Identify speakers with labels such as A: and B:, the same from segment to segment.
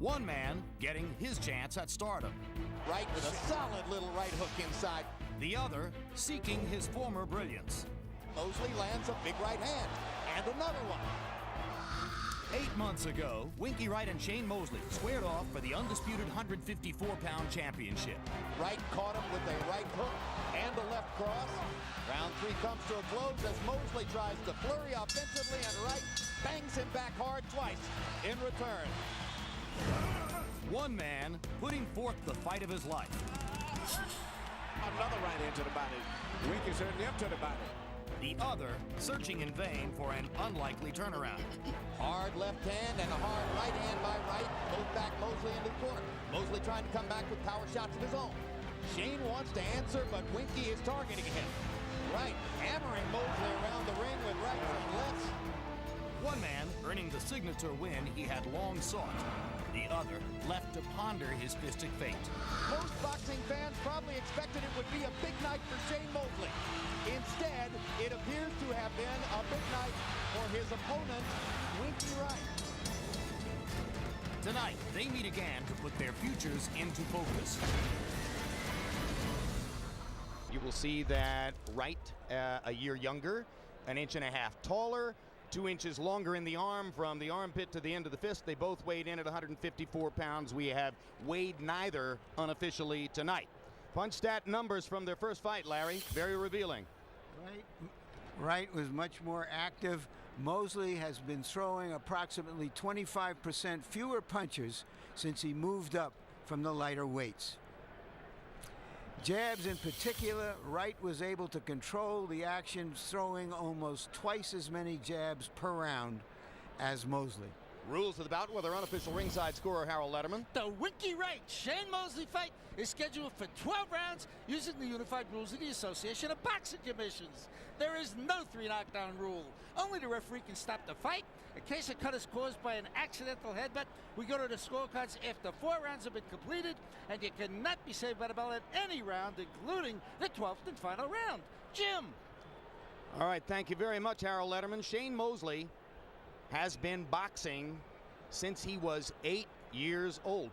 A: One man getting his chance at stardom.
B: Wright with a solid little right hook inside.
A: The other seeking his former brilliance.
B: Mosley lands a big right hand, and another one.
A: 8 months ago, Winky Wright and Shane Mosley squared off for the undisputed 154-pound championship.
B: Wright caught him with a right hook and a left cross. Round 3 comes to a close as Mosley tries to flurry offensively, and Wright bangs him back hard twice in return.
A: One man putting forth the fight of his life.
C: Another right hand to the body. Winky certainly up to the body.
A: The other searching in vain for an unlikely turnaround.
B: Hard left hand and a hard right hand by Wright. Both back Mosley into the corner. Mosley trying to come back with power shots of his own. Shane wants to answer, but Winky is targeting him. Wright hammering Mosley around the ring with rights and lefts.
A: One man earning the signature win he had long sought. The other left to ponder his fistic fate.
B: Most boxing fans probably expected it would be a big night for Shane Mosley. Instead, it appears to have been a big night for his opponent, Winky Wright.
A: Tonight, they meet again to put their futures into focus.
D: You will see that Wright, a year younger, 1.5 inches taller, 2 inches longer in the arm from the armpit to the end of the fist. They both weighed in at 154 pounds. We have weighed neither unofficially tonight. Punch stat numbers from their first fight, Larry. Very revealing.
E: Wright was much more active. Mosley has been throwing approximately 25% fewer punches since he moved up from the lighter weights. Jabs in particular, Wright was able to control the action, throwing almost twice as many jabs per round as Mosley.
D: Rules of the bout with our unofficial ringside scorer, Harold Letterman.
F: The Winky Wright Shane Mosley fight is scheduled for 12 rounds using the unified rules of the Association of Boxing Commissions. There is no 3 knockdown rule. Only the referee can stop the fight. In case a cut is caused by an accidental headbutt, we go to the scorecards after 4 rounds have been completed, and you cannot be saved by the bell at any round, including the 12th and final round. Jim.
D: All right, thank you very much, Harold Letterman. Shane Mosley has been boxing since he was 8 years old.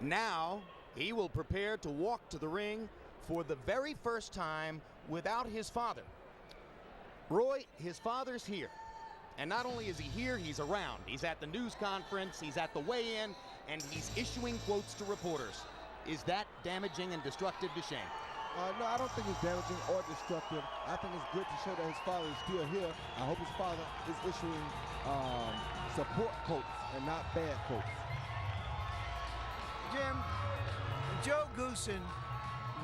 D: Now he will prepare to walk to the ring for the very first time without his father. Roy, his father's here. And not only is he here, he's around. He's at the news conference, he's at the weigh-in, and he's issuing quotes to reporters. Is that damaging and destructive to Shane?
G: No, I don't think it's damaging or destructive. I think it's good to show that his father is still here. I hope his father is issuing support quotes and not bad quotes.
E: Jim, Joe Goosen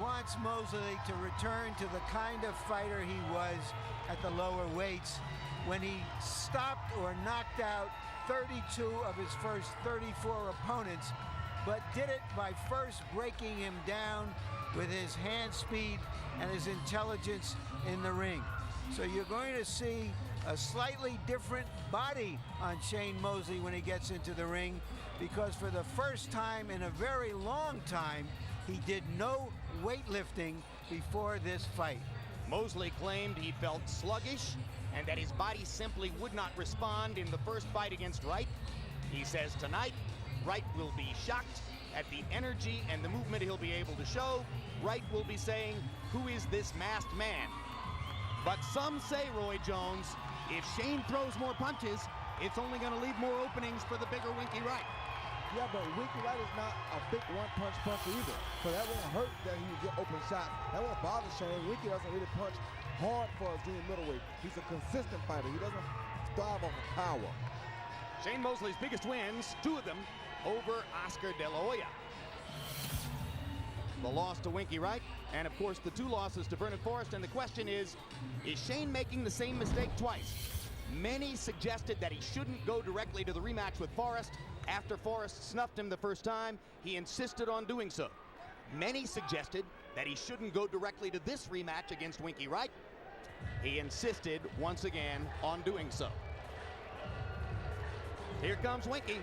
E: wants Mosley to return to the kind of fighter he was at the lower weights when he stopped or knocked out 32 of his first 34 opponents, but did it by first breaking him down with his hand speed and his intelligence in the ring. So you're going to see a slightly different body on Shane Mosley when he gets into the ring, because for the first time in a very long time, he did no weightlifting before this fight.
D: Mosley claimed he felt sluggish and that his body simply would not respond in the first fight against Wright. He says tonight, Wright will be shocked at the energy and the movement he'll be able to show. Wright will be saying, "Who is this masked man?" But some say, Roy Jones, if Shane throws more punches, it's only going to leave more openings for the bigger Winky Wright.
G: Yeah, but Winky Wright is not a big one-punch puncher either. So that won't hurt that he would get open shots. That won't bother Shane. Winky doesn't really punch hard for his junior middleweight. He's a consistent fighter. He doesn't thrive off of power.
D: Shane Mosley's biggest wins, 2 of them, over Oscar De La Hoya. The loss to Winky Wright, and of course the 2 losses to Vernon Forrest. And the question is Shane making the same mistake twice? Many suggested that he shouldn't go directly to the rematch with Forrest. After Forrest snuffed him the first time, he insisted on doing so. Many suggested that he shouldn't go directly to this rematch against Winky Wright. He insisted once again on doing so. Here comes Winky.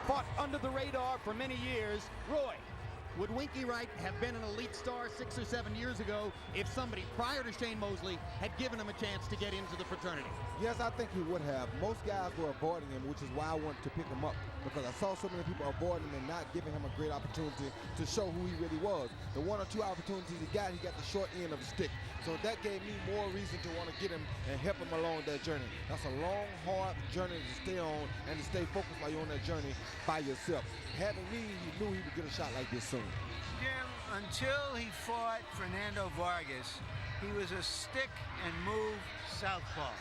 D: Fought under the radar for many years. Roy,
B: Would Winky Wright have been an elite star 6 or 7 years ago if somebody prior to Shane Mosley had given him a chance to get into the fraternity?
G: Yes, I think he would have. Most guys were avoiding him, which is why I wanted to pick him up, because I saw so many people avoiding him and not giving him a great opportunity to show who he really was. The 1 or 2 opportunities he got the short end of the stick. So that gave me more reason to want to get him and help him along that journey. That's a long, hard journey to stay on and to stay focused while you're on that journey by yourself. Having me, he knew he would get a shot like this soon.
E: Jim, until he fought Fernando Vargas, he was a stick and move southpaw.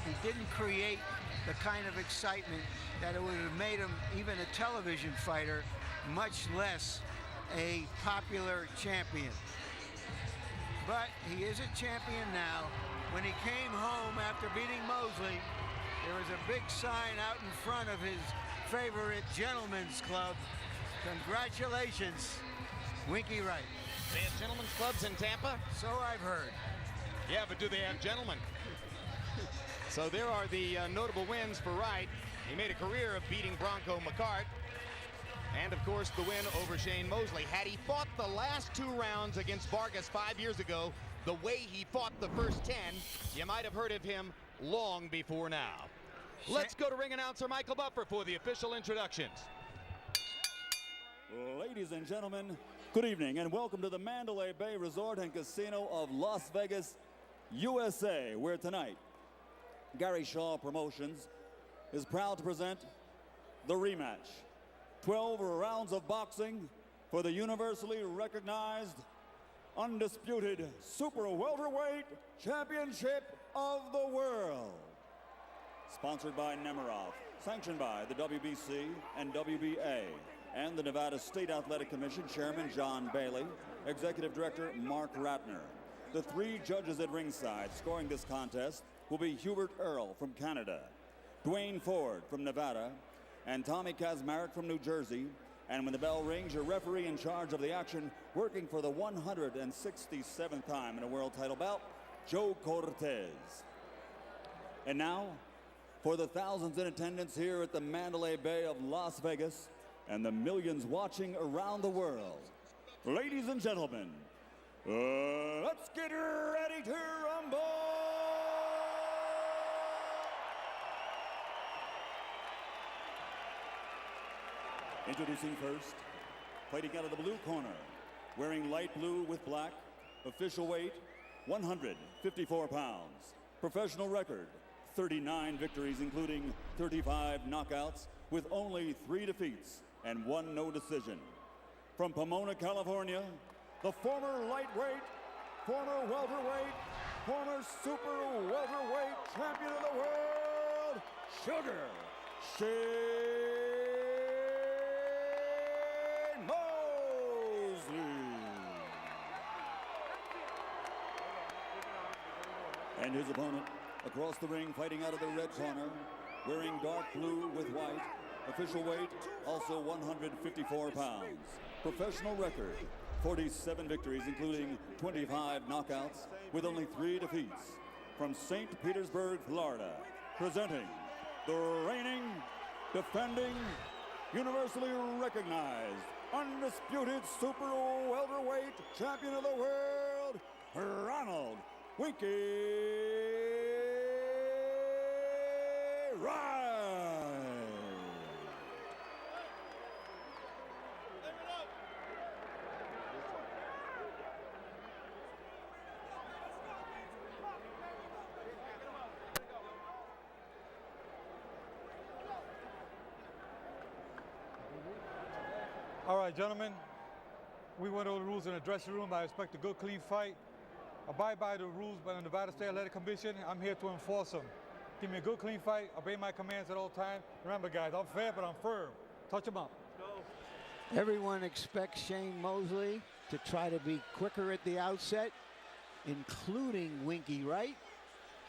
E: He didn't create the kind of excitement that it would have made him even a television fighter, much less a popular champion. But he is a champion now. When he came home after beating Mosley, there was a big sign out in front of his favorite gentleman's club. Congratulations, Winky Wright.
D: They have gentlemen's clubs in Tampa?
E: So I've heard.
D: Yeah, but do they have gentlemen? So there are the notable wins for Wright. He made a career of beating Bronco McCart. And, of course, the win over Shane Mosley. Had he fought the last 2 rounds against Vargas 5 years ago, the way he fought the first 10, you might have heard of him long before now. Let's go to ring announcer Michael Buffer for the official introductions.
H: Ladies and gentlemen, good evening and welcome to the Mandalay Bay Resort and Casino of Las Vegas, USA, where tonight Gary Shaw Promotions is proud to present the rematch. 12 rounds of boxing for the universally recognized, undisputed super welterweight championship of the world. Sponsored by Nemiroff, sanctioned by the WBC and WBA, and the Nevada State Athletic Commission Chairman John Bailey, Executive Director Mark Ratner. The 3 judges at ringside scoring this contest will be Hubert Earl from Canada, Dwayne Ford from Nevada, and Tommy Kazmarek from New Jersey. And when the bell rings, your referee in charge of the action, working for the 167th time in a world title bout, Joe Cortez. And now, for the thousands in attendance here at the Mandalay Bay of Las Vegas and the millions watching around the world, ladies and gentlemen, let's get ready to rumble! Introducing first, fighting out of the blue corner, wearing light blue with black, official weight, 154 pounds. Professional record, 39 victories, including 35 knockouts, with only 3 defeats and 1 no decision. From Pomona, California, the former lightweight, former welterweight, former super welterweight champion of the world, Sugar Shane Mosley. And his opponent across the ring, fighting out of the red corner, wearing dark blue with white, official weight also 154 pounds. Professional record, 47 victories, including 25 knockouts, with only 3 defeats. From St. Petersburg, Florida, presenting the reigning, defending, universally recognized, undisputed super welterweight champion of the world, Ronald Winky Wright.
I: All right, gentlemen, we went over the rules in the dressing room. I expect a good, clean fight. Abide by the rules by the Nevada State Athletic Commission. I'm here to enforce them. Give me a good, clean fight. Obey my commands at all times. Remember, guys, I'm fair, but I'm firm. Touch them up.
E: Everyone expects Shane Mosley to try to be quicker at the outset, including Winky Wright.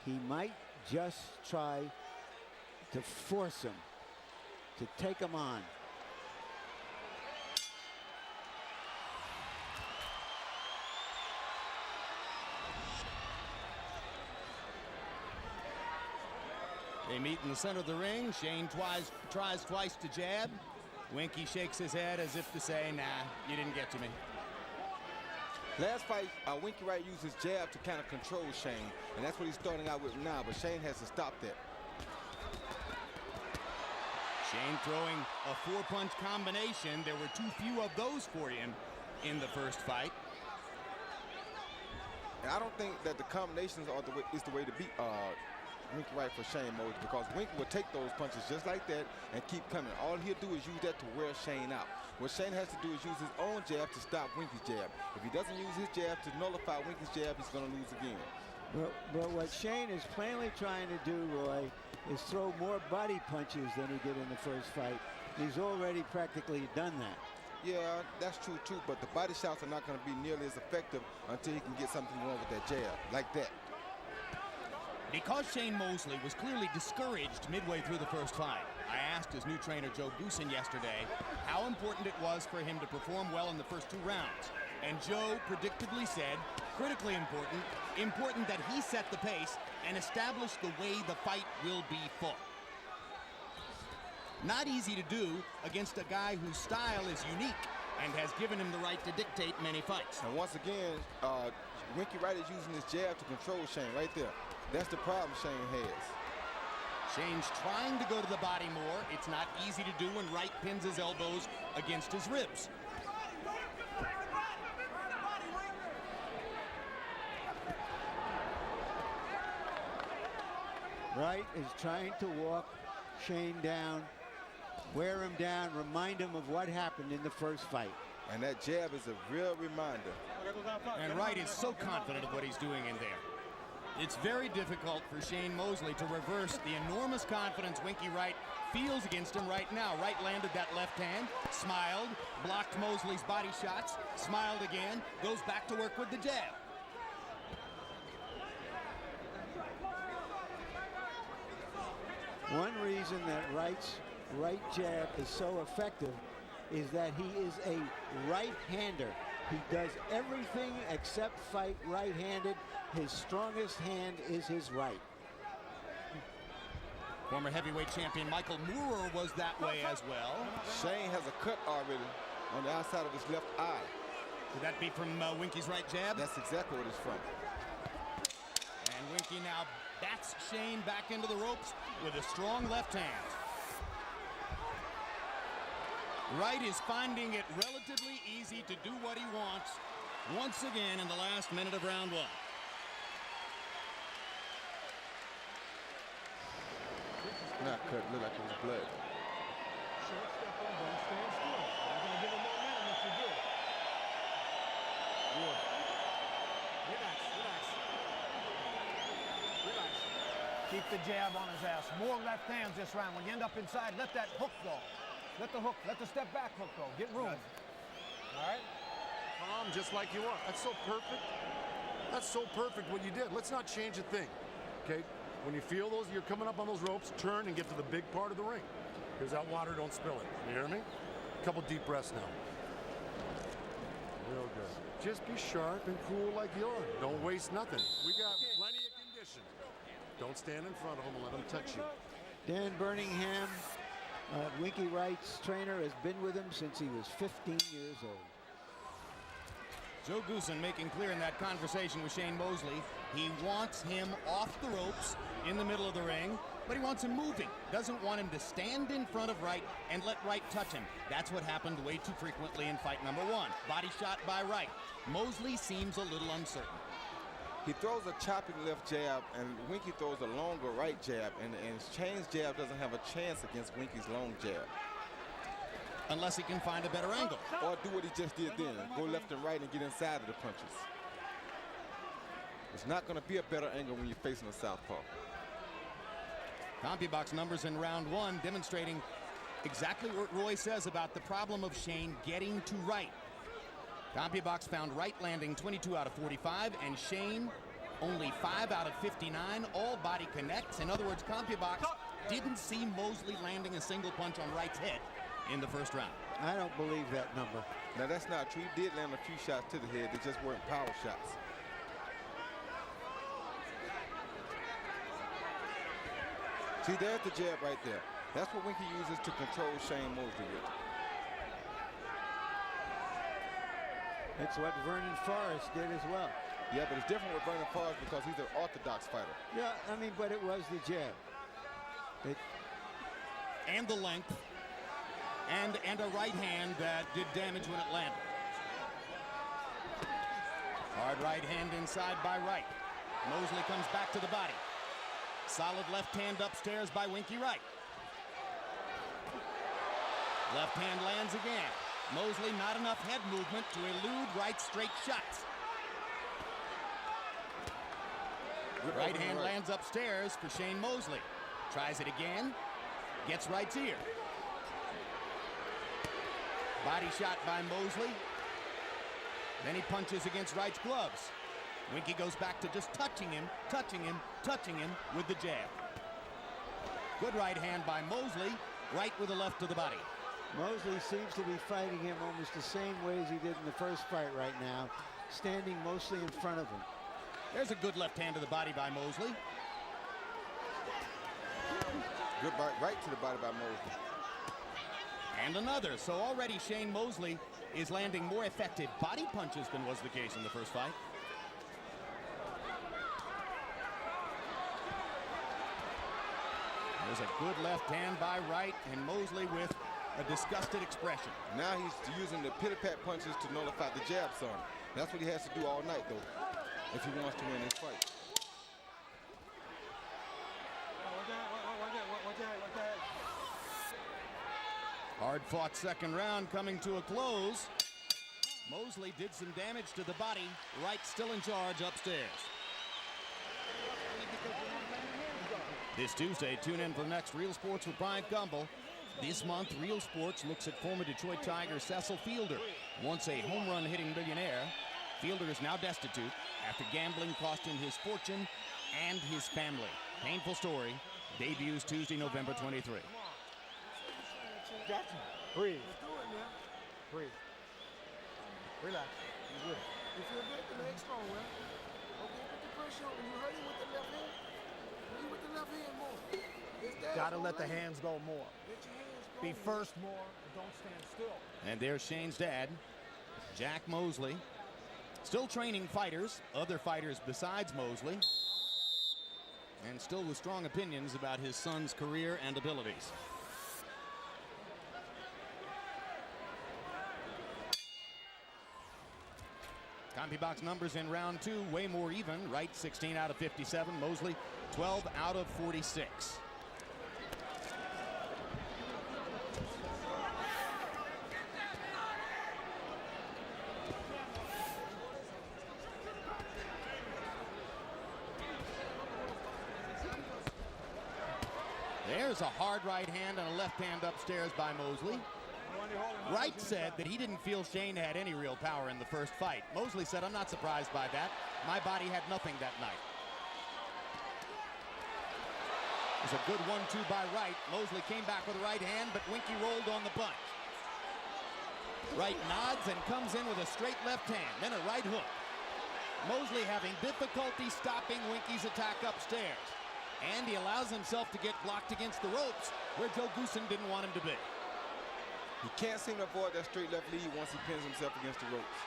E: He might just try to force him, to take him on.
D: They meet in the center of the ring. Shane tries twice to jab. Winky shakes his head as if to say, nah, you didn't get to me.
G: Last fight, Winky Wright used his jab to kind of control Shane, and that's what he's starting out with now, but Shane has to stop that.
D: Shane throwing a four-punch combination. There were too few of those for him in the first fight.
G: And I don't think that the combinations are is the way to beat Winky Wright for Shane Mosley, because Winky will take those punches just like that and keep coming. All he'll do is use that to wear Shane out. What Shane has to do is use his own jab to stop Winky's jab. If he doesn't use his jab to nullify Winky's jab, he's going to lose again.
E: But what Shane is plainly trying to do, Roy, is throw more body punches than he did in the first fight. He's already practically done that.
G: Yeah, that's true too, but the body shots are not going to be nearly as effective until he can get something wrong with that jab, like that.
D: Because Shane Mosley was clearly discouraged midway through the first fight, I asked his new trainer Joe Goosen yesterday how important it was for him to perform well in the first 2 rounds. And Joe predictably said, critically important, important that he set the pace and establish the way the fight will be fought. Not easy to do against a guy whose style is unique and has given him the right to dictate many fights.
G: And once again, Winky Wright is using his jab to control Shane right there. That's the problem Shane has.
D: Shane's trying to go to the body more. It's not easy to do when Wright pins his elbows against his ribs.
E: Wright is trying to walk Shane down, wear him down, remind him of what happened in the first fight.
G: And that jab is a real reminder.
D: And Wright is so confident of what he's doing in there. It's very difficult for Shane Mosley to reverse the enormous confidence Winky Wright feels against him right now. Wright landed that left hand, smiled, blocked Mosley's body shots, smiled again, goes back to work with the jab.
E: One reason that Wright's right jab is so effective is that he is a right-hander. He does everything except fight right-handed. His strongest hand is his right.
D: Former heavyweight champion Michael Moorer was that way as well.
G: Shane has a cut already on the outside of his left eye.
D: Could that be from Winky's right jab?
G: That's exactly what it's from.
D: And Winky now bats Shane back into the ropes with a strong left hand. Wright is finding it relatively easy to do what he wants once again in the last minute of round 1.
G: Not cut, look like it was blood.
C: Short step on, don't stand still. You're going to give him momentum if you do. Good. Relax, relax. Relax. Keep the jab on his ass. More left hands this round. When you end up inside, let that hook go. Let the hook, let the step back hook go. Get room. All right? Calm, just like you are. That's so perfect. That's so perfect what you did. Let's not change a thing, okay? When you feel those, you're coming up on those ropes, turn and get to the big part of the ring. Here's that water, don't spill it. You hear me? A couple deep breaths now. Real good. Just be sharp and cool like you are. Don't waste nothing. We got plenty of conditions. Don't stand in front of them and let them touch you.
E: Dan Birmingham, Winky Wright's trainer, has been with him since he was 15 years old.
D: Joe Goosen making clear in that conversation with Shane Mosley, he wants him off the ropes in the middle of the ring, but he wants him moving. Doesn't want him to stand in front of Wright and let Wright touch him. That's what happened way too frequently in fight number 1. Body shot by Wright. Mosley seems a little uncertain.
G: He throws a chopping left jab, and Winky throws a longer right jab, and Shane's jab doesn't have a chance against Winky's long jab.
D: Unless he can find a better angle.
G: Or do what he just did then, go left and right and get inside of the punches. It's not going to be a better angle when you're facing a southpaw.
D: CompuBox numbers in round 1 demonstrating exactly what Roy says about the problem of Shane getting to Wright. CompuBox found Wright landing 22 out of 45 and Shane only 5 out of 59. All body connects. In other words, CompuBox didn't see Mosley landing a single punch on Wright's head in the first round.
E: I don't believe that number.
G: Now that's not true. He did land a few shots to the head. They just weren't power shots. See, there's the jab right there. That's what Winky uses to control Shane Mosley with.
E: It's what Vernon Forrest did as well.
G: Yeah, but it's different with Vernon Forrest because he's an orthodox fighter.
E: Yeah, I mean, but it was the jab.
D: And the length. And a right hand that did damage when it landed. Hard right hand inside by Wright. Mosley comes back to the body. Solid left hand upstairs by Winky Wright. Left hand lands again. Mosley not enough head movement to elude Wright's straight shots. Right hand lands upstairs for Shane Mosley. Tries it again. Gets Wright's ear. Body shot by Mosley. Then he punches against Wright's gloves. Winky goes back to just touching him with the jab. Good right hand by Mosley. Wright with a left to the body.
E: Mosley seems to be fighting him almost the same way as he did in the first fight right now, standing mostly in front of him.
D: There's a good left hand to the body by Mosley.
G: Good right to the body by Mosley.
D: And another. So already Shane Mosley is landing more effective body punches than was the case in the first fight. There's a good left hand by Wright, and Mosley with a disgusted expression.
G: Now he's using the pity-pat punches to nullify the jabs on him. That's what he has to do all night, though, if he wants to win this fight.
D: Hard-fought second round coming to a close. Mosley did some damage to the body. Wright still in charge upstairs. This Tuesday, tune in for next Real Sports with Brian Gumbel. This month, Real Sports looks at former Detroit Tiger Cecil Fielder. Once a home run hitting millionaire, Fielder is now destitute after gambling cost him his fortune and his family. Painful story. Debuts Tuesday, November 23.
C: Gotcha. Breathe. Breathe. Relax. You're good.
J: You feel good? The leg's strong, man. Okay, put the pressure on. You hurt him with the left hand. You with the left hand more.
C: Gotta let the hands go more.
J: Let your hands go.
C: Be first more, and don't stand still.
D: And there's Shane's dad, Jack Mosley. Still training fighters, other fighters besides Mosley. And still with strong opinions about his son's career and abilities. CompuBox numbers in round two, way more even. Wright 16 out of 57, Mosley 12 out of 46. There's a hard right hand and a left hand upstairs by Mosley. Wright said that he didn't feel Shane had any real power in the first fight. Mosley said, "I'm not surprised by that. My body had nothing that night." It was a good 1-2 by Wright. Mosley came back with a right hand, but Winky rolled on the punch. Wright nods and comes in with a straight left hand, then a right hook. Mosley having difficulty stopping Winky's attack upstairs. And he allows himself to get blocked against the ropes where Joe Goosen didn't want him to be.
G: He can't seem to avoid that straight left lead once he pins himself against the ropes.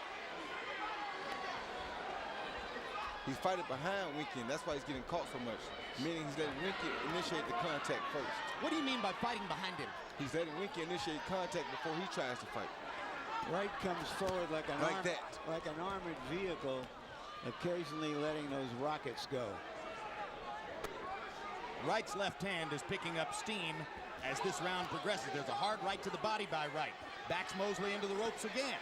G: He's fighting behind Winky, and that's why he's getting caught so much, meaning he's letting Winky initiate the contact first.
D: What do you mean by fighting behind him?
G: He's letting Winky initiate contact before he tries to fight.
E: Wright comes forward like an armored vehicle, occasionally letting those rockets go.
D: Wright's left hand is picking up steam as this round progresses. There's a hard right to the body by Wright. Backs Mosley into the ropes again.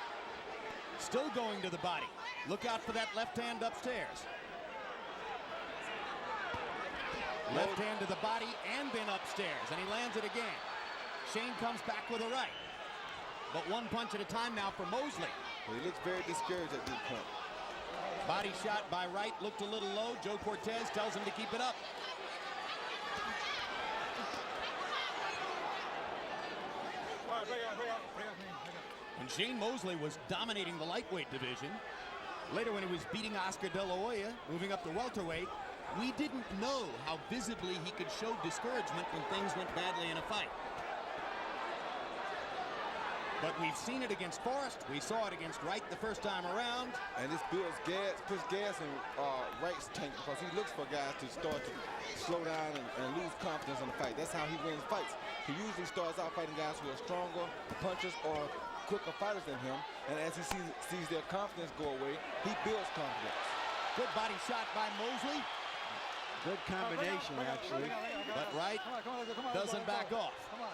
D: Still going to the body. Look out for that left hand upstairs. Left hand to the body and then upstairs, and he lands it again. Shane comes back with a right. But one punch at a time now for Mosley.
G: Well, he looks very discouraged at this point.
D: Body shot by Wright looked a little low. Joe Cortez tells him to keep it up. When Shane Mosley was dominating the lightweight division, later when he was beating Oscar De La Hoya, moving up to welterweight, we didn't know how visibly he could show discouragement when things went badly in a fight. But we've seen it against Forrest. We saw it against Wright the first time around.
G: And this builds gas, puts gas in Wright's tank because he looks for guys to start to slow down and lose confidence in the fight. That's how he wins fights. He usually starts out fighting guys who are stronger punchers or quicker fighters than him. And as he sees their confidence go away, he builds confidence.
D: Good body shot by Mosley.
E: Good combination, actually.
D: But Wright doesn't back off.
I: Come on.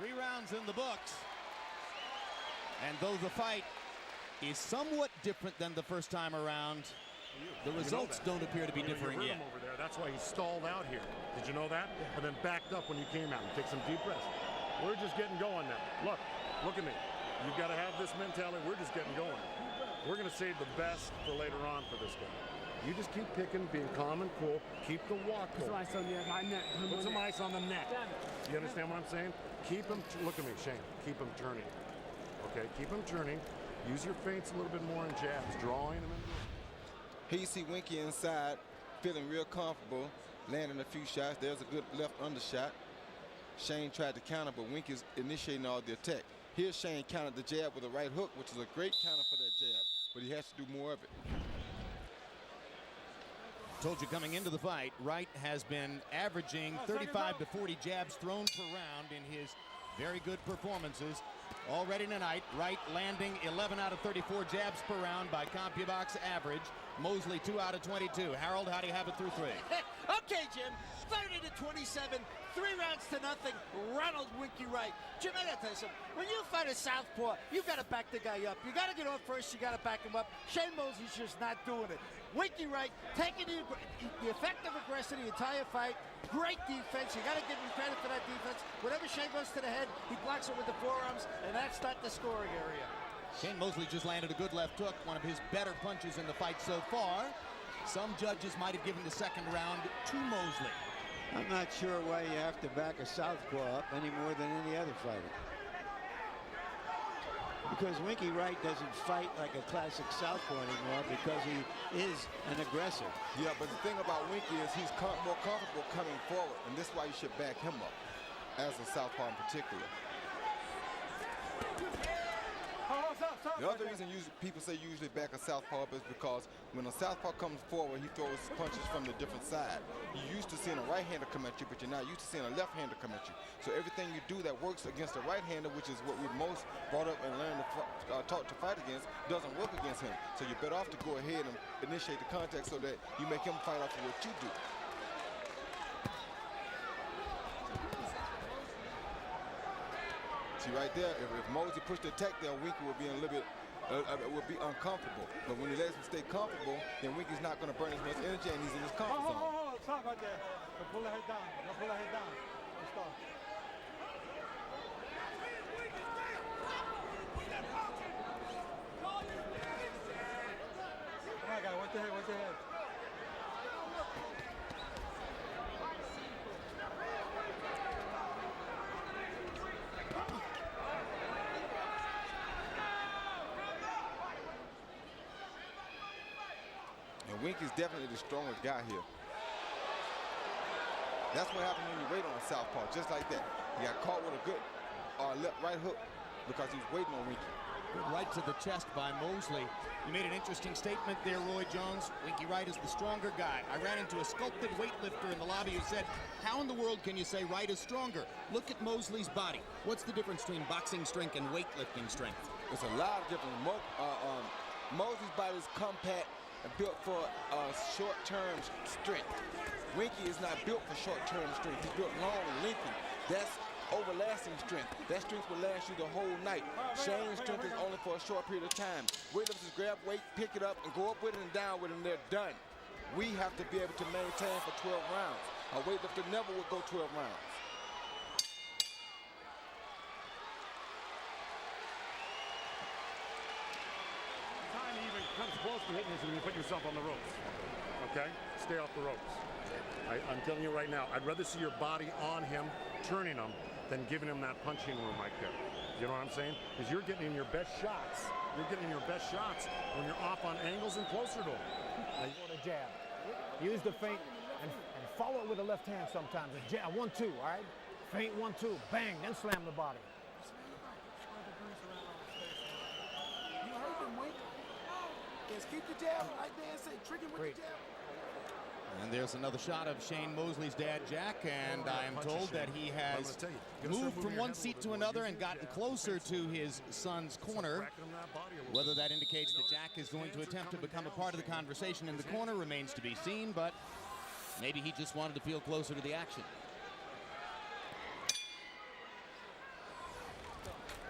D: Three rounds in the books. And though the fight is somewhat different than the first time around, the results don't appear to be differing yet.
K: Over there. That's why he stalled out here. Did you know that? And then backed up when you came out and take some deep breaths. We're just getting going now. Look at me. You've got to have this mentality. We're just getting going. We're going to save the best for later on for this guy. You just keep picking, being calm and cool. Keep the walk going.
L: Put some ice on my neck.
K: Put some ice on the neck. You understand what I'm saying? Keep him, look at me, Shane. Keep him turning. Okay, keep him turning. Use your feints a little bit more in jabs, drawing him in.
G: Here you see Winky inside, feeling real comfortable, landing a few shots. There's a good left undershot. Shane tried to counter, but Winky's initiating all the attack. Here Shane countered the jab with a right hook, which is a great counter for that jab, but he has to do more of it.
D: Told you coming into the fight, Wright has been averaging 35 to 40 jabs thrown per round in his very good performances. Already tonight, Wright landing 11 out of 34 jabs per round by CompuBox average. Mosley 2 out of 22. Harold, how do you have it through 3?
F: Okay, Jim. 30 to 27. 3 rounds to nothing. Ronald Winky Wright. Jim, I gotta tell you something. When you fight a southpaw, you gotta back the guy up. You gotta get on first. You gotta back him up. Shane Mosley's just not doing it. Winky Wright taking the effective aggressor the entire fight. Great defense. You gotta give him credit for that defense. Whenever Shane goes to the head, he blocks it with the forearms, and that's not the scoring area.
D: Shane Mosley just landed a good left hook, one of his better punches in the fight so far. Some judges might have given the second round to Mosley.
E: I'm not sure why you have to back a southpaw up any more than any other fighter. Because Winky Wright doesn't fight like a classic southpaw anymore because he is an aggressor.
G: Yeah, but the thing about Winky is he's more comfortable coming forward, and this is why you should back him up, as a southpaw in particular. The other reason people say usually back a southpaw up is because when a southpaw comes forward, he throws punches from the different side. You're used to seeing a right-hander come at you, but you're not used to seeing a left-hander come at you. So everything you do that works against a right-hander, which is what we've most brought up and learned to taught to fight against, doesn't work against him. So you're better off to go ahead and initiate the contact so that you make him fight off of what you do. See right there, if Mosley pushed the attack there, Winky would be a little bit, would be uncomfortable. But when he lets him stay comfortable, then Winky's not going to burn as much energy, and he's in his comfort zone.
I: Stop right there. Pull the head down. Pull the head down. Stop. Come on, guy. Watch the head. Watch the head.
G: Winky's definitely the stronger guy here. That's what happens when you wait on a southpaw, just like that. He got caught with a good right hook because he was waiting on Winky.
D: Good right to the chest by Mosley. You made an interesting statement there, Roy Jones. Winky Wright is the stronger guy. I ran into a sculpted weightlifter in the lobby who said, how in the world can you say Wright is stronger? Look at Mosley's body. What's the difference between boxing strength and weightlifting strength?
G: It's a lot of difference. Mosley's body is compact and built for short-term strength. Winky is not built for short-term strength. He's built long and lengthy. That's overlasting strength. That strength will last you the whole night. Shane's strength is only for a short period of time. Weightlifters grab weight, pick it up, and go up with it and down with it, and they're done. We have to be able to maintain for 12 rounds. A weightlifter never would go 12 rounds.
K: Time even comes close to hitting this when you put yourself on the ropes. okay? Stay off the ropes. I'm telling you right now, I'd rather see your body on him, turning him, than giving him that punching room right there. You know what I'm saying? Because you're getting in your best shots. You're getting in your best shots when you're off on angles and closer to him.
C: On a jab. Use the feint and follow it with the left hand sometimes. A jab, 1-2, all right? Feint, 1-2, bang, then slam the body.
J: You heard him, Wink. Yes, keep the jab. Like Dan said, trick him with the jab.
D: And there's another shot of Shane Mosley's dad, Jack, and I am told that he has moved from one seat to another and gotten closer to his son's corner. Whether that indicates that Jack is going to attempt to become a part of the conversation in the corner remains to be seen, but maybe he just wanted to feel closer to the action.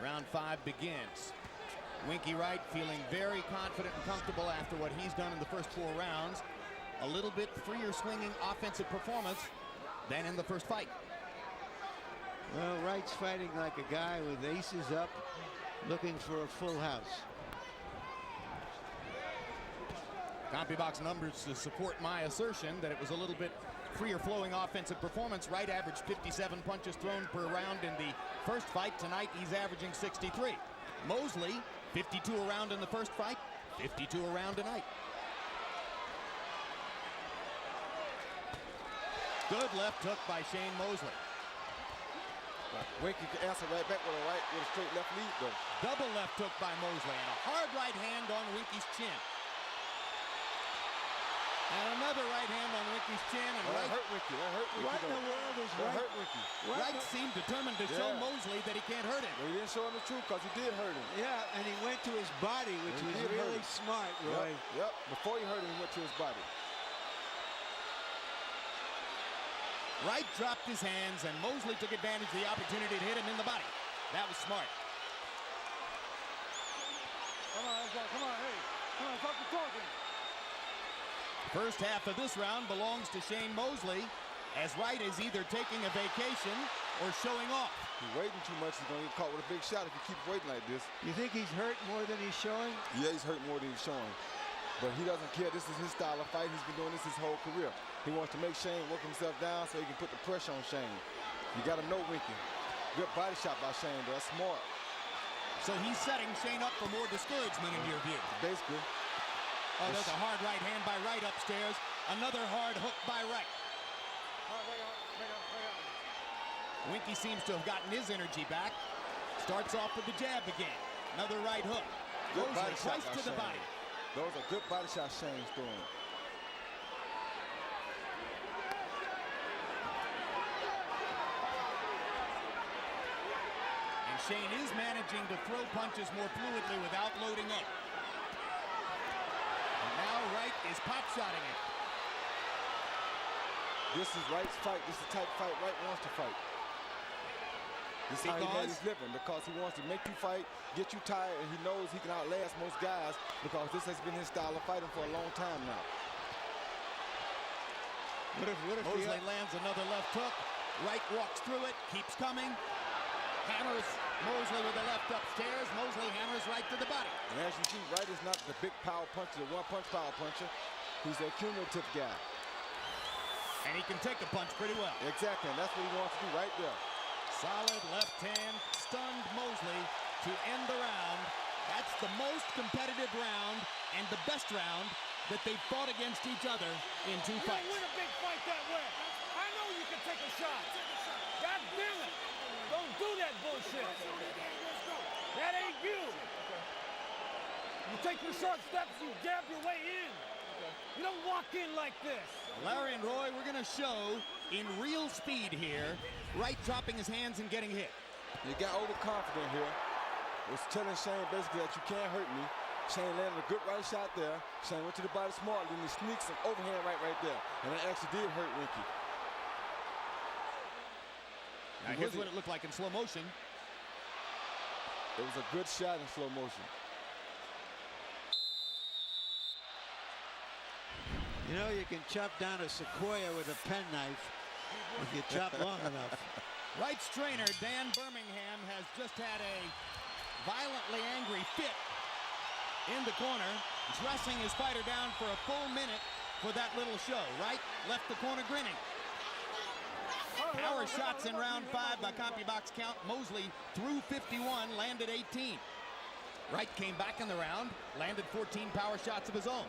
D: Round 5 begins. Winky Wright feeling very confident and comfortable after what he's done in the first 4 rounds. A little bit freer swinging offensive performance than in the first fight.
E: Well, Wright's fighting like a guy with aces up, looking for a full house.
D: CompuBox numbers to support my assertion that it was a little bit freer flowing offensive performance. Wright averaged 57 punches thrown per round in the first fight. Tonight he's averaging 63. Mosley, 52 a round in the first fight, 52 a round tonight. Good left hook by Shane Mosley.
G: Winky can answer right back with a straight left lead, though.
D: Double left hook by Mosley and a hard right hand on Winky's chin. And another right hand on Winky's chin. And
G: That hurt Winky. That hurt Winky.
E: What in the world is
G: That hurt Winky.
D: Wright seemed determined to show Mosley that he can't hurt him.
G: Well, he didn't show him the truth because he did hurt him.
E: Yeah, and he went to his body, which was really smart, Roy.
G: Yep. Before he hurt him, he went to his body.
D: Wright dropped his hands, and Mosley took advantage of the opportunity to hit him in the body. That was smart.
I: Come on, hey. Come on, stop the talking.
D: First half of this round belongs to Shane Mosley, as Wright is either taking a vacation or showing off.
G: He's waiting too much. He's going to get caught with a big shot if he keeps waiting like this.
E: You think he's hurt more than he's showing?
G: Yeah, he's hurt more than he's showing. But he doesn't care. This is his style of fight. He's been doing this his whole career. He wants to make Shane work himself down so he can put the pressure on Shane. You got to know Winky. Good body shot by Shane, though. That's smart.
D: So he's setting Shane up for more discouragement in your view.
G: Basically.
D: Oh, there's a hard right hand by Wright upstairs. Another hard hook by Wright. Winky seems to have gotten his energy back. Starts off with the jab again. Another right hook.
G: Good body shot
D: twice
G: by
D: to the
G: Shane.
D: body.
G: Those are good body shots Shane's throwing.
D: And Shane is managing to throw punches more fluidly without loading up. And now Wright is pop-shotting it.
G: This is Wright's fight. This is the type of fight Wright wants to fight. This is how he made his living, because he wants to make you fight, get you tired, and he knows he can outlast most guys because this has been his style of fighting for a long time now.
E: What if
D: Mosley lands another left hook. Wright walks through it, keeps coming. Hammers Mosley with the left upstairs. Mosley hammers right to the body.
G: And as you see, Wright is not the big power puncher, the one-punch power puncher. He's the cumulative guy.
D: And he can take a punch pretty well.
G: Exactly, and that's what he wants to do right there.
D: Solid left hand stunned Mosley to end the round. That's the most competitive round and the best round that they've fought against each other in 2 fights.
C: You don't win a big fight that way. I know you can take a shot. God damn it. Don't do that bullshit. That ain't you. You take the short steps, you jab your way in. You don't walk in like this.
D: Larry and Roy, we're going to show in real speed here, Wright dropping his hands and getting hit.
G: He got overconfident here. Was telling Shane basically that you can't hurt me. Shane landed a good right shot there. Shane went to the body smart, then he sneaks an overhand right there. And that actually did hurt Winky.
D: Now here's what it looked like in slow motion.
G: It was a good shot in slow motion.
E: You know, you can chop down a sequoia with a penknife if you chop long enough.
D: Wright's trainer, Dan Birmingham, has just had a violently angry fit in the corner, dressing his fighter down for a full minute for that little show. Wright left the corner grinning. Power shots in round 5 by CompuBox count. Mosley threw 51, landed 18. Wright came back in the round, landed 14 power shots of his own.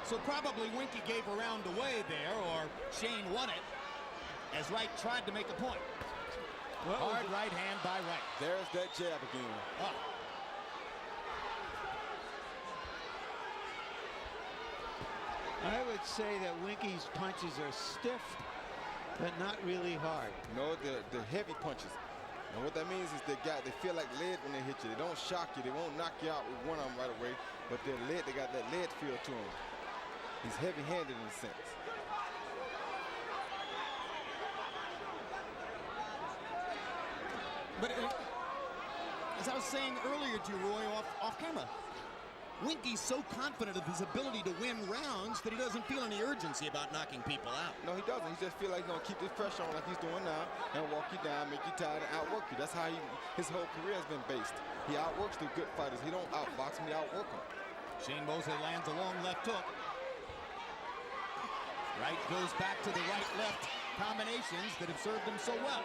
D: So probably Winky gave a round away there, or Shane won it, as Wright tried to make a point. Hard right hand by Wright.
G: There's that jab again.
D: Oh.
E: I would say that Winky's punches are stiff, but not really hard.
G: No, the heavy punches. And what that means is they feel like lead when they hit you. They don't shock you. They won't knock you out with one arm right away, but they're lead. They got that lead feel to them. He's heavy-handed in a sense.
D: But as I was saying earlier to you, Roy, off camera, Winky's so confident of his ability to win rounds that he doesn't feel any urgency about knocking people out.
G: No, he doesn't. He just feels like he's going to keep this pressure on like he's doing now and walk you down, make you tired, and outwork you. That's how his whole career has been based. He outworks the good fighters. He don't outbox them, he outwork them.
D: Shane Mosley lands a long left hook. Wright goes back to the right-left combinations that have served him so well.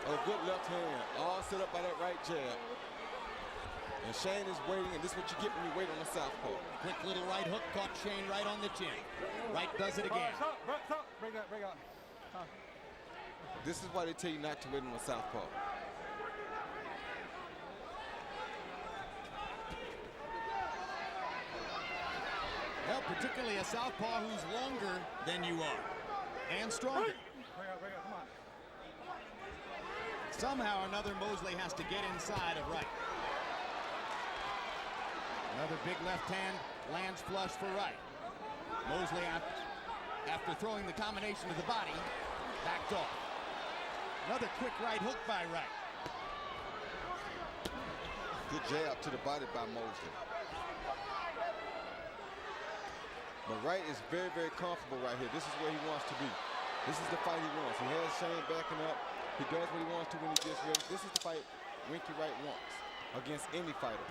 G: Oh, good left hand, all set up by that right jab. And Shane is waiting, and this is what you get when you wait on the southpaw.
D: Quick little right hook caught Shane right on the chin. Wright does it again.
I: Stop. Break out.
G: This is why they tell you not to wait on the southpaw.
D: Well, particularly a southpaw who's longer than you are and stronger.
I: Break out, come on.
D: Somehow or another, Mosley has to get inside of Wright. Another big left hand lands flush for Wright. Mosley, after throwing the combination to the body, backed off. Another quick right hook by Wright.
G: Good jab to the body by Mosley. But Wright is very, very comfortable right here. This is where he wants to be. This is the fight he wants. He has Shane backing up. He does what he wants to when he gets ready. This is the fight Winky Wright wants against any fighter.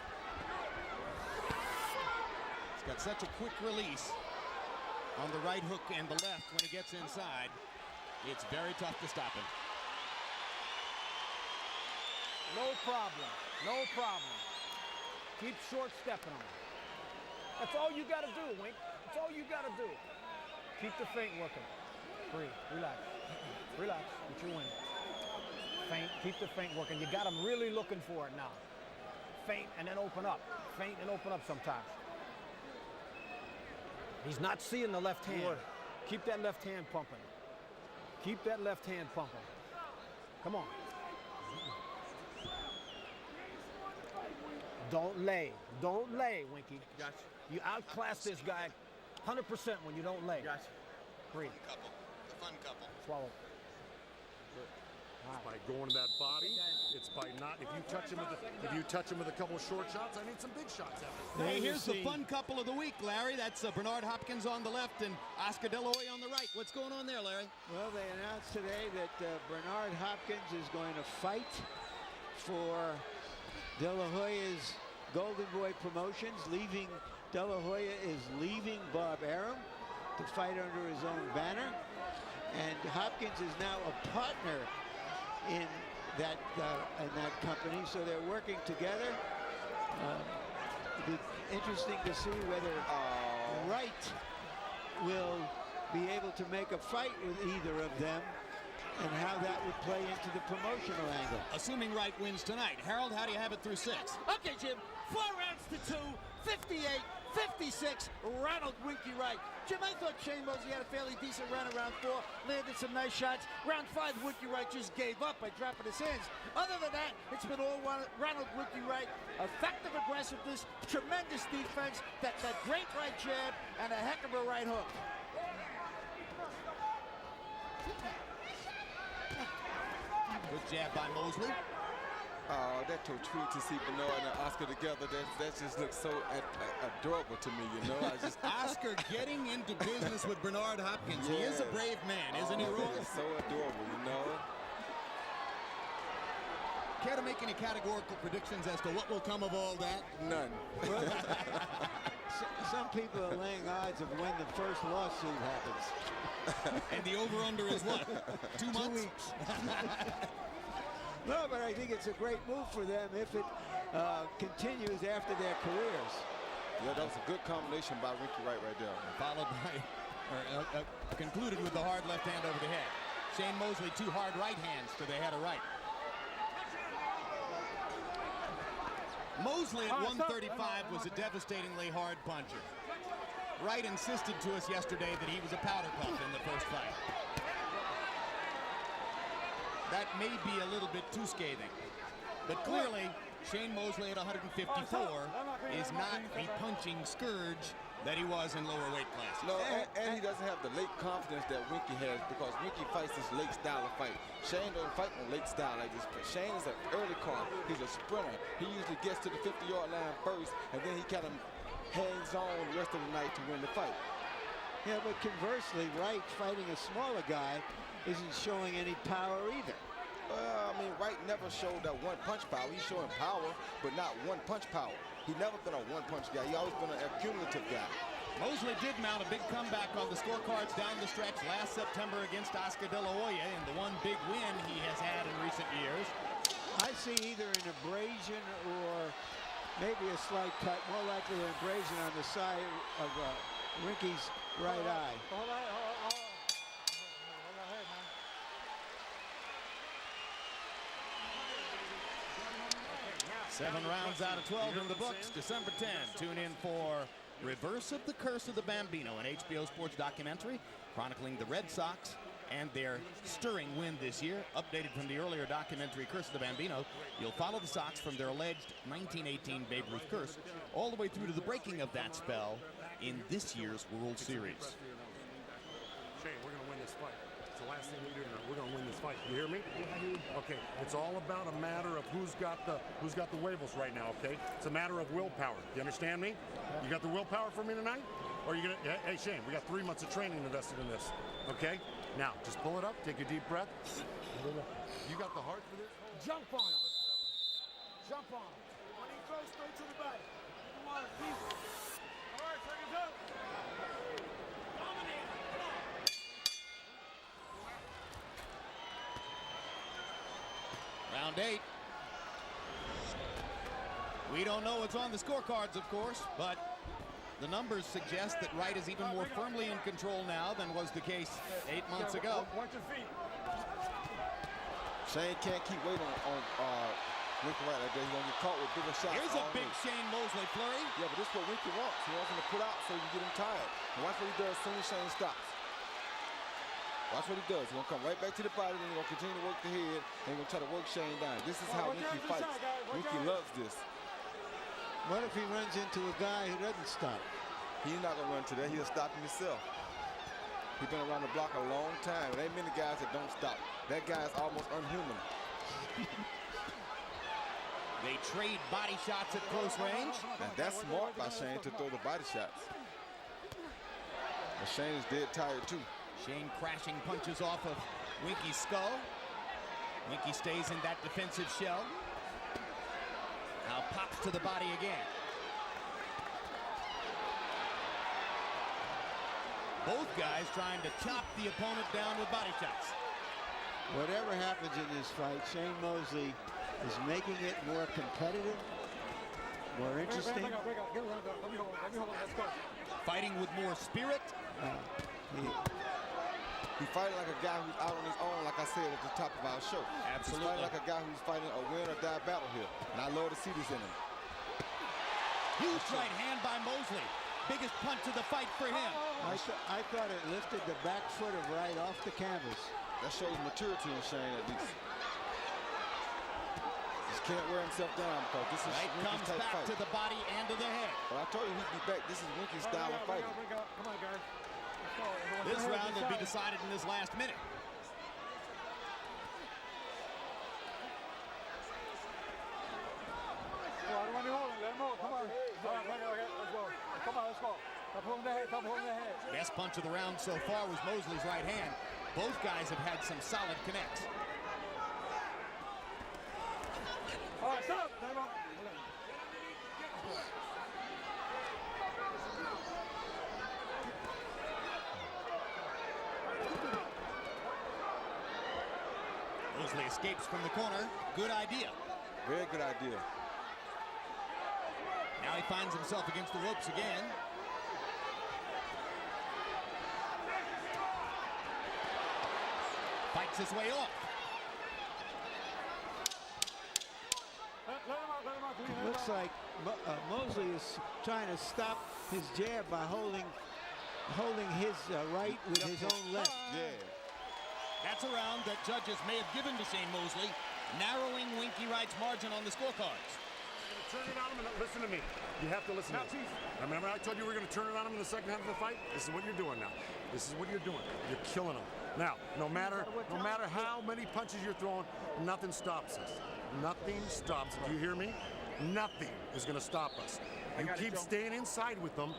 D: He's got such a quick release on the right hook and the left when he gets inside. It's very tough to stop him.
C: No problem. Keep short stepping on him. That's all you got to do, Wink. That's all you got to do. Keep the feint working. Breathe. Relax. Get your win. Feint. Keep the feint working. You got him really looking for it now. Feint and then open up. Feint and open up sometimes. He's not seeing the left hand. Keep that left hand pumping. Come on. Don't lay, Winky.
D: Gotcha.
C: You outclass this guy 100% when you don't lay.
D: Gotcha.
C: Breathe.
D: The fun couple.
C: Swallow.
K: It's by going to that body. It's by not. If you touch him with a couple of short shots, I need some big shots out of it.
D: Hey, here's the fun couple of the week, Larry. That's Bernard Hopkins on the left and Oscar De La Hoya on the right. What's going on there, Larry?
E: Well, they announced today that Bernard Hopkins is going to fight for De La Hoya's Golden Boy Promotions. De La Hoya is leaving Bob Arum to fight under his own banner. And Hopkins is now a partner in that company, so they're working together. It'll be interesting to see whether Wright will be able to make a fight with either of them and how that would play into the promotional angle.
D: Assuming Wright wins tonight. Harold, how do you have it through 6?
F: Okay, Jim. 4 rounds to 2, 58-56, Ronald Winky Wright. Jim, I thought Shane Mosley had a fairly decent round in round 4, landed some nice shots. Round 5, Winky Wright just gave up by dropping his hands. Other than that, it's been all Ronald Winky Wright. Effective aggressiveness, tremendous defense, that great right jab, and a heck of a right hook.
D: Good jab by Mosley.
G: That tweet to see Bernard and Oscar together, that just looks so adorable to me, you know.
D: Oscar getting into business with Bernard Hopkins. Yes. He is a brave man, isn't he, Roy?
G: It's so adorable, you know.
D: Care to make any categorical predictions as to what will come of all that?
G: None.
E: Some people are laying odds of when the first lawsuit happens.
D: And the over-under is what? 2 months?
E: 2 weeks. No, but I think it's a great move for them if it continues after their careers.
G: Yeah, that was a good combination by Winky Wright right there.
D: Followed by, concluded with the hard left hand over the head. Shane Mosley, 2 hard right hands to the head of Wright. Mosley at 135 was a devastatingly hard puncher. Wright insisted to us yesterday that he was a powder puff in the first fight. That may be a little bit too scathing. But clearly, Shane Mosley at 154 is not the punching scourge that he was in lower weight classes.
G: No, and he doesn't have the late confidence that Winky has, because Winky fights this late style of fight. Shane doesn't fight on late style like this. Shane is an early car. He's a sprinter. He usually gets to the 50-yard line first, and then he kind of hangs on the rest of the night to win the fight.
E: Yeah, but conversely, Wright fighting a smaller guy isn't showing any power either.
G: Well, I mean, Wright never showed that one-punch power. He's showing power, but not one-punch power. He's never been a one-punch guy. He's always been an accumulative guy.
D: Mosley did mount a big comeback on the scorecards down the stretch last September against Oscar De La Hoya in the one big win he has had in recent years.
E: I see either an abrasion or maybe a slight cut, more likely an abrasion on the side of Winky's right eye.
I: Hold on, hold on.
D: 7 rounds out of 12 in the books. December 10. Tune in for Reverse of the Curse of the Bambino, an HBO Sports documentary chronicling the Red Sox and their stirring win this year. Updated from the earlier documentary Curse of the Bambino, you'll follow the Sox from their alleged 1918 Babe Ruth curse all the way through to the breaking of that spell in this year's World Series.
K: Shane, we're going to win this fight. It's the last thing we do tonight. We're going to win this fight. You hear me? Okay. It's all about a matter of who's got the waivers right now, okay? It's a matter of willpower. You understand me? You got the willpower for me tonight? Or are you going to... Hey, Shane, we got 3 months of training invested in this, okay? Now, just pull it up. Take a deep breath. You got the heart for this?
J: Jump on him. Jump on him. When he goes straight to the body. Come on, please. All right, seconds up. Dominate. Come on.
D: Round 8. We don't know what's on the scorecards, of course, but the numbers suggest that Wright is even more firmly in control now than was the case 8 months ago.
I: Watch your feet.
G: Shane can't keep waiting on Winky Wright like that. He's going to get caught with bigger shots.
D: Here's a big Shane Mosley flurry.
G: Yeah, but this is what Winky wants. He wants him to put out so you can get him tired. And watch what he does as soon as Shane stops. Watch what he does. He's going to come right back to the body, then he's going to continue to work the head, and he's going to try to work Shane down. This is how Winky fights. Winky loves this.
E: What if he runs into a guy who doesn't stop?
G: He's not going to run to that. He'll stop himself. He's been around the block a long time. There ain't many guys that don't stop. That guy's almost unhuman.
D: They trade body shots at close range.
G: And that's smart by Shane to throw the body shots. But Shane is dead tired too.
D: Shane crashing punches off of Winky's skull. Winky stays in that defensive shell. Now pops to the body again. Both guys trying to chop the opponent down with body shots.
E: Whatever happens in this fight, Shane Mosley is making it more competitive, more interesting.
I: Break up. Get around. Let me hold on. Let's go.
D: Fighting with more spirit.
G: He's fighting like a guy who's out on his own, like I said at the top of our show.
D: Absolutely.
G: He's fighting like a guy who's fighting a win or die battle here. And I love to see this in him.
D: Huge right hand by Mosley. Biggest punch of the fight for him.
E: I thought it lifted the back foot of Wright off the canvas.
G: That shows maturity in Shane at least. Just can't wear himself down because this is
D: Wright comes
G: Winky's type
D: back
G: fight.
D: to the body and to the head.
G: Well, I told you he'd be back. This is Winky's style of fighting.
I: Come on, guys.
D: This round will be decided in this last minute.
A: Best punch of the round so far was Mosley's right hand. Both guys have had some solid connects.
I: All right, stop. Time out.
A: Mosley escapes from the corner. Good idea.
G: Very good idea.
A: Now he finds himself against the ropes again. Fights his way off.
E: Looks like Mosley is trying to stop his jab by holding his right with his own left.
G: Yeah.
A: That's a round that judges may have given to Shane Mosley, narrowing Winky Wright's margin on the scorecards.
K: Turn it on him and listen to me. You have to listen to me. Remember I told you we were going to turn it on him in the second half of the fight? This is what you're doing now. This is what you're doing. You're killing him. Now, no matter how many punches you're throwing, nothing stops us. Nothing stops. Do you hear me? Nothing is going to stop us. You keep staying inside with them.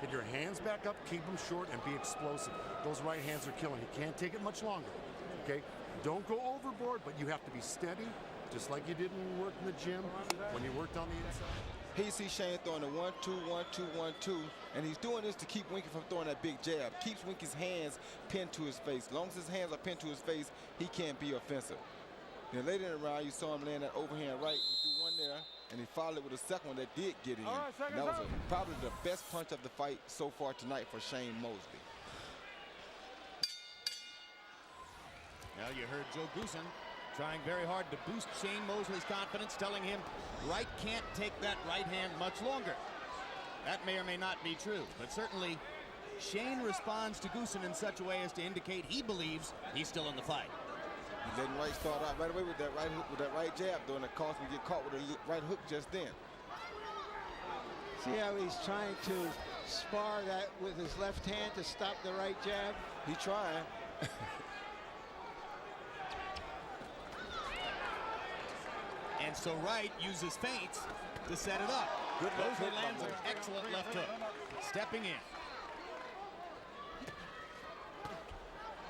K: Get your hands back up, keep them short, and be explosive. Those right hands are killing. You can't take it much longer. Okay? Don't go overboard, but you have to be steady, just like you did when you worked in the gym, when you worked on the inside.
G: Here you see Shane throwing a 1-2, 1-2, 1-2, and he's doing this to keep Winky from throwing that big jab. Keeps Winky's hands pinned to his face. As long as his hands are pinned to his face, he can't be offensive. Then later in the round, you saw him land that overhand right. He threw one there, and he followed it with a second one that did get in.
I: All right,
G: and that was probably the best punch of the fight so far tonight for Shane Mosley.
A: Now you heard Joe Goosen trying very hard to boost Shane Mosley's confidence, telling him Wright can't take that right hand much longer. That may or may not be true, but certainly Shane responds to Goosen in such a way as to indicate he believes he's still in the fight.
G: He's letting Wright start out right away with that right hook, with that right jab, though, and it caused him to get caught with a right hook just then.
E: See how he's trying to spar that with his left hand to stop the right jab?
G: He's trying.
A: And so Wright uses feints to set it up.
G: Good left
A: Mosley
G: hook.
A: lands an excellent left hook. Stepping in.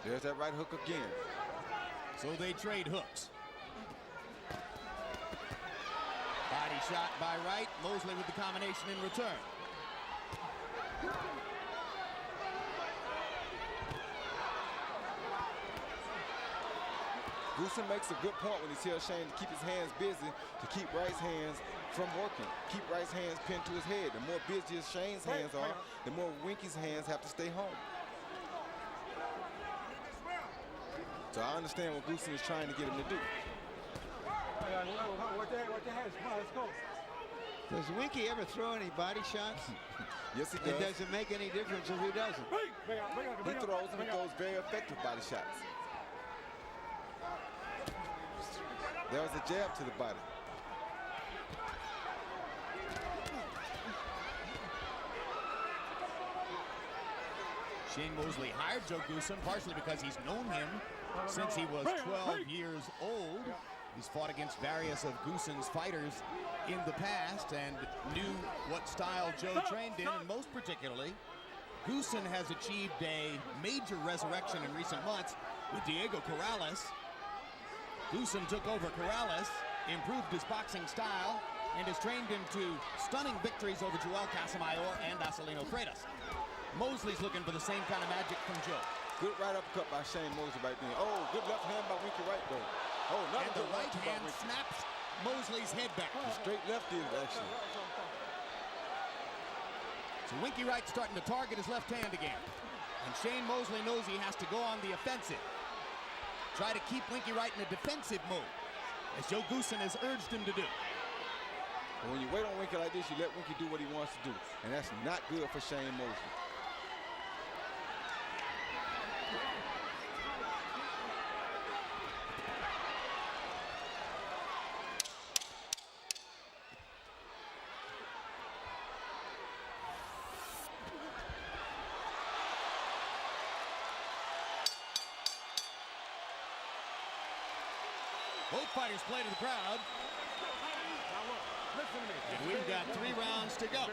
G: There's that right hook again.
A: So they trade hooks. Body shot by Wright. Mosley with the combination in return.
G: Goosen makes a good point when he tells Shane to keep his hands busy, to keep Wright's hands from working. Keep Wright's hands pinned to his head. The more busy Shane's hands are, the more Winky's hands have to stay home. So I understand what Goosen is trying to get him to do.
I: What the heck? Come on, let's go.
E: Does Winky ever throw any body shots?
G: Yes, he
E: It
G: does.
E: doesn't make any difference if he doesn't.
G: He throws and he throws very effective body shots. There was a jab to the body.
A: Shane Mosley hired Joe Goosen partially because he's known him since he was 12 years old. He's fought against various of Goosen's fighters in the past and knew what style Joe trained in, and most particularly, Goosen has achieved a major resurrection in recent months with Diego Corrales. Goosen took over Corrales, improved his boxing style, and has trained him to stunning victories over Joel Casamayor and Acelino Freitas. Mosley's looking for the same kind of magic from Joe.
G: Good right uppercut by Shane Mosley right there. Oh, good left hand by Winky Wright, though. Oh, another
A: And the
G: good
A: right
G: by
A: hand
G: Winky.
A: snaps Mosley's head back.
G: Straight left is actually.
A: So Winky Wright's starting to target his left hand again. And Shane Mosley knows he has to go on the offensive. Try to keep Winky Wright in a defensive mode, as Joe Goosen has urged him to do.
G: But when you wait on Winky like this, you let Winky do what he wants to do. And that's not good for Shane Mosley.
A: Both fighters play to the crowd. And we've got 3 rounds to go.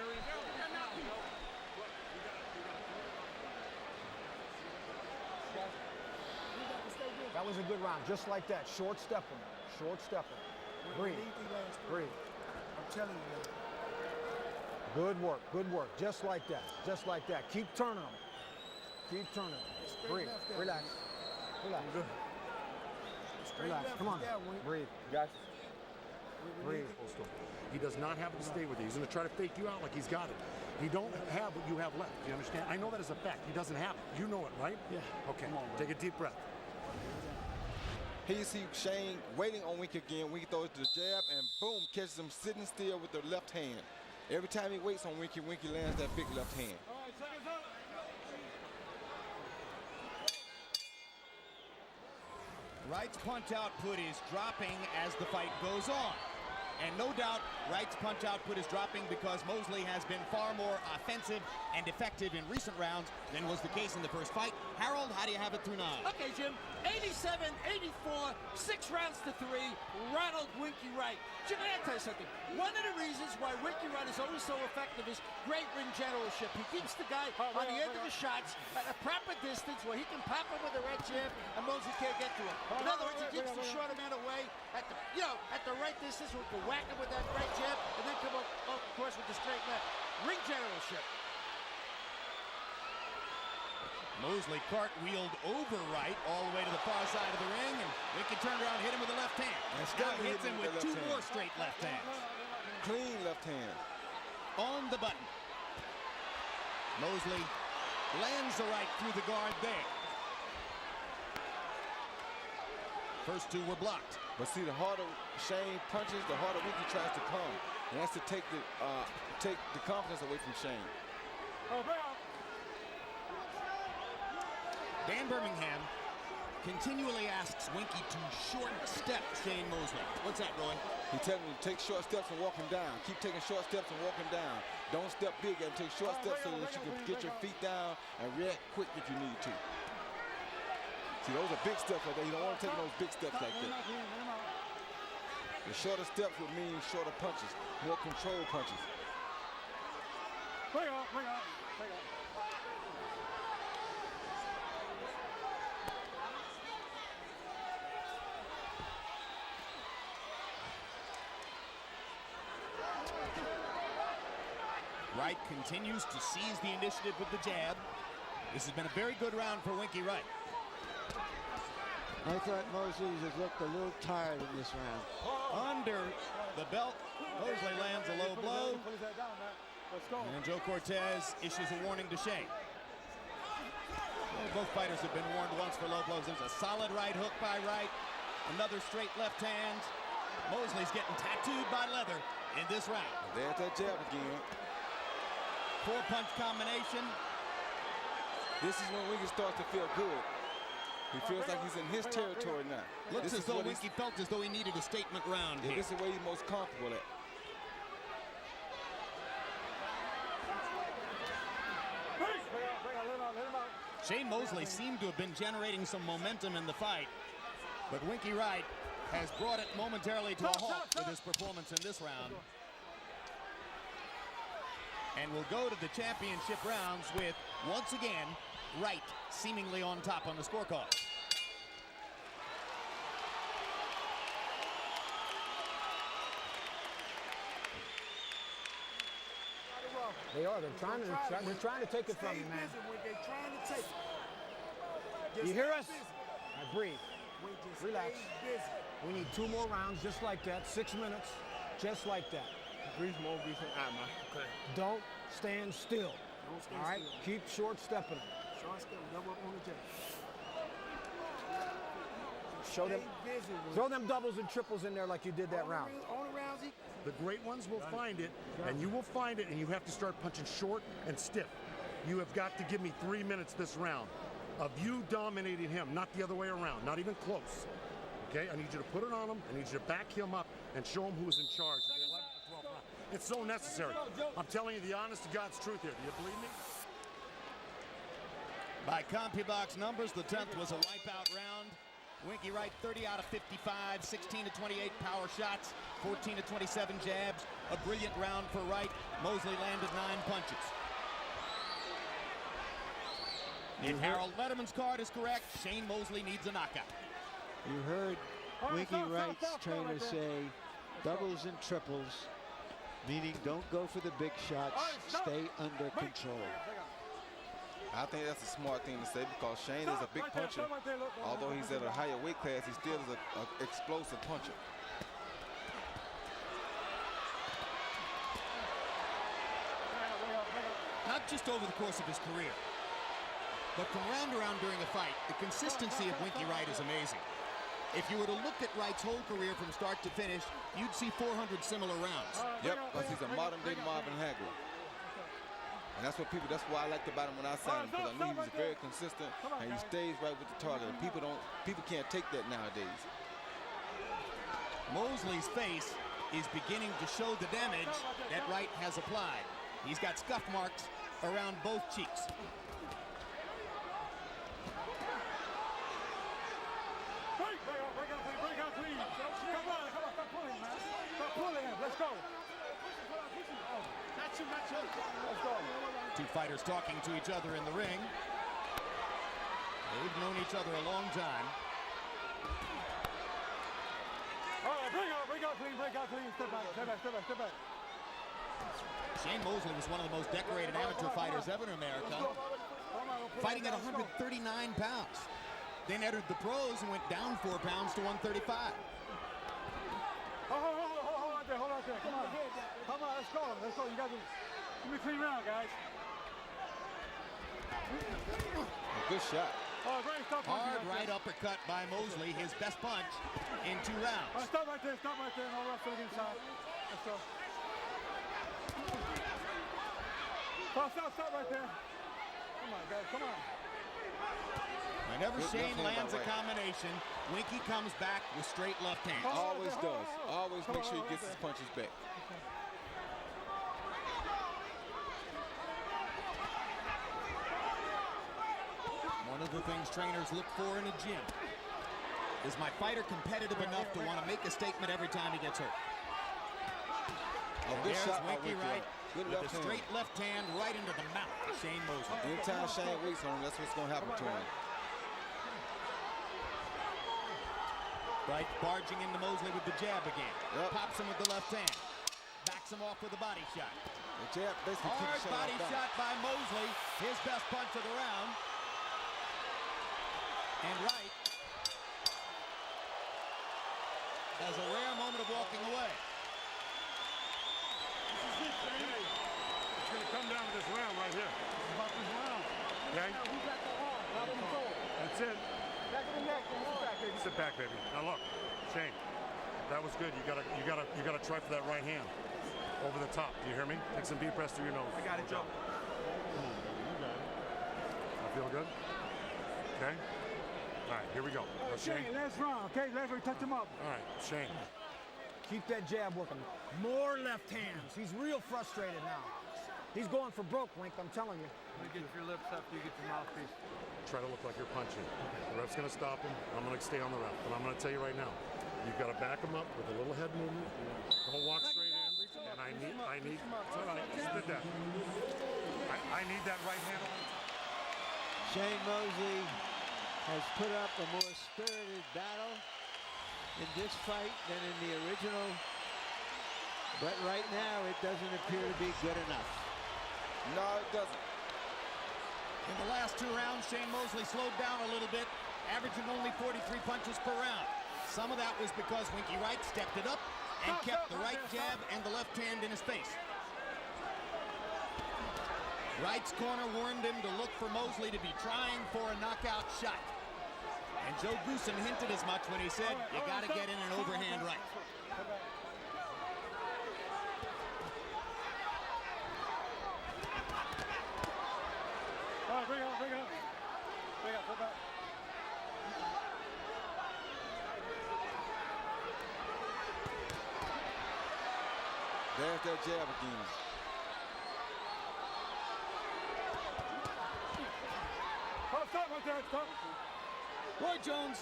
C: That was a good round, just like that. Short stepping, short stepping. Breathe, breathe.
J: I'm telling you, man.
C: Good work, just like that, just like that. Keep turning them, keep turning them. Breathe, relax, relax. Relax, come on, breathe.
K: Gotcha.
C: Breathe.
K: He does not have to stay with you. He's going to try to fake you out like he's got it. He don't have what you have left. You understand? I know that as a fact. He doesn't have it. You know it, right?
C: Yeah.
K: Okay. Take a deep breath.
G: Here you see Shane waiting on Winky again. Winky throws the jab and boom, catches him sitting still with the left hand. Every time he waits on Winky, Winky lands that big left hand.
A: Wright's punch output is dropping as the fight goes on. And no doubt, Wright's punch output is dropping because Mosley has been far more offensive and effective in recent rounds than was the case in the first fight. Harold, how do you have it through 9?
F: Okay, Jim. 87-84, 6 rounds to 3. Rattled Winky Wright. Jim, I gotta tell you something. One of the reasons why Winky Wright is always so effective is great ring generalship. He keeps the guy on the end of the shots at a proper distance where he can pop him with a right jab and Mosley can't get to him. In other words, he keeps the shorter man away at the, at the right distance where he can whack him with that right jab and then come up, of course, with the straight left. Ring generalship.
A: Mosley cartwheeled over Wright all the way to the far side of the ring, and Winky turned around and hit him with the left hand.
G: And
A: Now
G: still
A: hits him with 2 more straight left hands.
G: Clean left hand.
A: On the button. Mosley lands the right through the guard there. First 2 were blocked.
G: But see, the harder Shane punches, the harder Winky tries to come. And that's to take the confidence away from Shane.
A: Dan Birmingham continually asks Winky to short step Shane Mosley. What's that, Roy?
G: He tells him to take short steps and walk him down. Keep taking short steps and walk him down. Don't step big and take short steps so that you can get your feet down and react quick if you need to. See, those are big steps like that. You don't want to take those big steps like that. The shorter steps would mean shorter punches, more controlled punches.
I: Bring up.
A: Wright continues to seize the initiative with the jab. This has been a very good round for Winky Wright.
E: I thought Mosley just looked a little tired in this round.
A: Under the belt, Mosley lands a low blow. And Joe Cortez issues a warning to Shane. Well, both fighters have been warned once for low blows. There's a solid right hook by Wright. Another straight left hand. Mosley's getting tattooed by leather in this round.
G: There's that jab again.
A: 4-punch combination.
G: This is when Winky starts to feel good. He feels like he's in his territory now.
A: Looks as though Winky felt as though he needed a statement round here.
G: This is where he's most comfortable at.
A: Shane Mosley seemed to have been generating some momentum in the fight, but Winky Wright has brought it momentarily to a halt with his performance in this round. And we'll go to the championship rounds with, once again, Wright seemingly on top on the scorecard.
C: They are. They're trying to take it from you, man. You hear us? All right, breathe. Relax. We need 2 more rounds just like that. 6 minutes, just like that.
J: Breathe more, breathe some air, man. Okay.
C: Don't stand still. All right? Keep short stepping.
J: Short step, double up on the jab.
C: Show them. Throw them doubles and triples in there like you did that round.
J: All the rounds,
K: The great ones will find it, and you will find it, and you have to start punching short and stiff. You have got to give me 3 minutes this round of you dominating him, not the other way around, not even close. Okay, I need you to put it on him. I need you to back him up and show him who's in charge. It's so necessary. I'm telling you the honest to God's truth here. Do you believe me?
A: By CompuBox numbers, the 10th was a wipeout round. Winky Wright 30 out of 55, 16 to 28 power shots, 14 to 27 jabs. A brilliant round for Wright. Mosley landed 9 punches. If Harold Letterman's card is correct, Shane Mosley needs a knockout.
E: You heard Winky Wright's trainer say doubles and triples, meaning don't go for the big shots, stay under control.
G: I think that's a smart thing to say because Shane is a big puncher. Although he's at a higher weight class, he still is an explosive puncher.
A: Not just over the course of his career, but from round to round during a fight, the consistency of Winky Wright is amazing. If you were to look at Wright's whole career from start to finish, you'd see 400 similar rounds.
G: Yep, because he's a modern-day Marvin Hagler. And that's what that's why I liked about him when I signed him, because I knew he was very consistent and he stays right with the target. And people can't take that nowadays.
A: Mosley's face is beginning to show the damage that Wright has applied. He's got scuff marks around both cheeks.
I: Let's go.
A: Two fighters talking to each other in the ring. They've known each other a long time.
I: All right, break out clean. Step back.
A: Shane Mosley was one of the most decorated amateur fighters ever in America, fighting at 139 pounds. Then entered the pros and went down 4 pounds to 135.
I: Hold on there. Come on, let's go. You guys, give me a clean round, guys.
G: A good shot.
I: Oh, great stuff.
A: Hard right uppercut by Mosley, his best punch in 2 rounds.
I: Stop right there. No wrestling inside. Let's go. Stop right there. Come on, guys, come on.
A: Whenever Shane lands a combination, Winky comes back with straight left hand.
G: Always does. Always make sure he gets his punches back.
A: One of the things trainers look for in a gym is my fighter competitive enough to want to make a statement every time he gets hurt.
G: Good
A: There's
G: shot
A: Winky Wright
G: Good
A: with a
G: left hand.
A: straight left hand right into the mouth of Shane Mosley.
G: Anytime Shane waits on him, that's what's going to happen to him.
A: Wright barging into Mosley with the jab again.
G: Yep.
A: Pops him with the left hand. Backs him off with a body shot.
G: The jab basically
A: Hard
G: keeps Shane
A: body
G: off
A: shot by Mosley. His best punch of the round. And Wright has a rare moment of walking away.
K: It's going to come down to this round right here.
I: About this round.
K: Okay? That's it.
I: Back of the neck, baby.
K: Sit back, baby. Now look, Shane, that was good. You gotta try for that right hand over the top. Do you hear me? Take some deep breaths through your nose.
I: I got it, Joe.
K: I feel good. Okay. All right, here we go. Now,
I: Shane, last round, okay? Last round, touch him up.
K: All right, Shane.
C: Keep that jab working. More left hands. He's real frustrated now. He's going for broke, Wink, I'm telling you.
I: You get your lips after you get your mouthpiece.
K: Try to look like you're punching. The ref's gonna stop him. I'm gonna stay on the ref, but I'm gonna tell you right now, you've got to back him up with a little head movement. Don't walk straight in. And I need. It's all right. Sit down. I need that right hand on.
E: Shane Mosley has put up a more spirited battle in this fight than in the original. But right now, it doesn't appear to be good enough.
G: No, it doesn't.
A: In the last 2 rounds, Shane Mosley slowed down a little bit, averaging only 43 punches per round. Some of that was because Winky Wright stepped it up and kept the right jab and the left hand in his face. Wright's corner warned him to look for Mosley to be trying for a knockout shot. And Joe Goosen hinted as much when he said, you got to get in an overhand right.
I: All right, bring it up. Put back.
G: There's that jab again.
I: Stop right there, stop.
A: Roy Jones,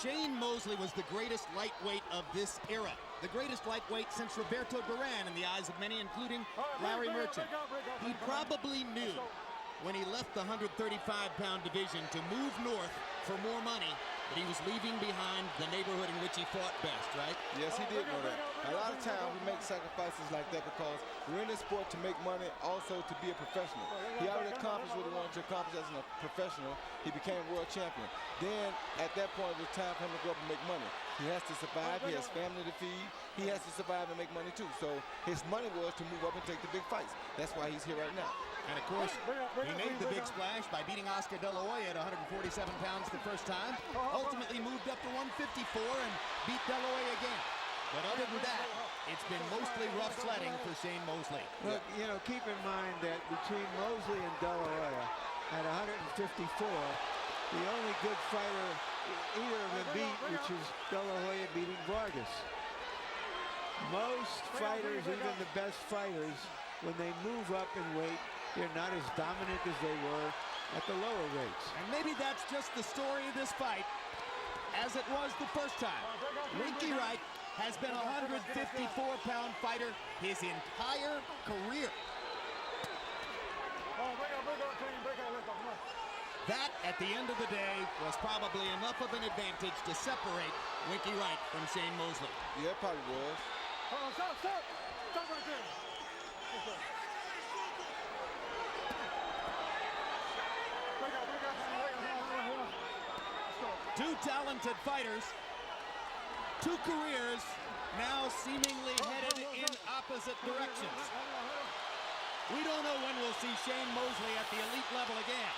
A: Shane Mosley was the greatest lightweight of this era. The greatest lightweight since Roberto Duran in the eyes of many, including Larry Merchant. He probably knew when he left the 135-pound division to move north for more money
B: but he was leaving behind the neighborhood in which he fought best, right?
G: Yes, he did know that. A lot of times we make sacrifices like that because we're in this sport to make money, also to be a professional. He already accomplished what he wanted to accomplish as a professional. He became world champion. Then, at that point, it was time for him to go up and make money. He has to survive. He has family to feed. He has to survive and make money, too. So his money was to move up and take the big fights. That's why he's here right now.
A: And, of course, he made the big splash by beating Oscar De La Hoya at 147 pounds the first time. Ultimately moved up to 154 and beat De La Hoya again. But other than that, it's been mostly rough sledding for Shane Mosley.
E: Look, you know, keep in mind that between Mosley and De La Hoya at 154, the only good fighter either of them beat, which is De La Hoya beating Vargas. Most fighters, even the best fighters, when they move up in weight, they're not as dominant as they were at the lower weights.
A: And maybe that's just the story of this fight, as it was the first time. Winky Wright has been a 154-pound fighter his entire career. That, at the end of the day, was probably enough of an advantage to separate Winky Wright from Shane Mosley.
G: Yeah, it probably was.
I: Stop right there.
A: Two talented fighters, two careers now seemingly headed in opposite directions. We don't know when we'll see Shane Mosley at the elite level again.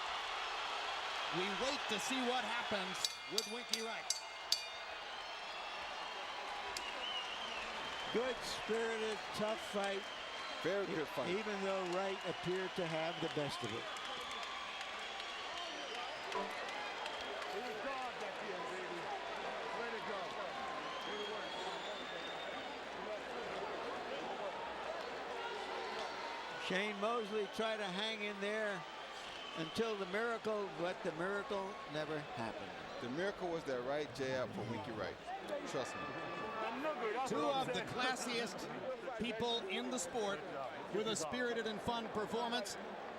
A: We wait to see what happens with Winky Wright.
E: Good spirited, tough fight.
G: Very good fight.
E: Even though Wright appeared to have the best of it. Shane Mosley tried to hang in there until the miracle, but the miracle never happened.
G: The miracle was that right jab for Winky Wright. Trust me.
A: Two of the classiest people in the sport with a spirited and fun performance.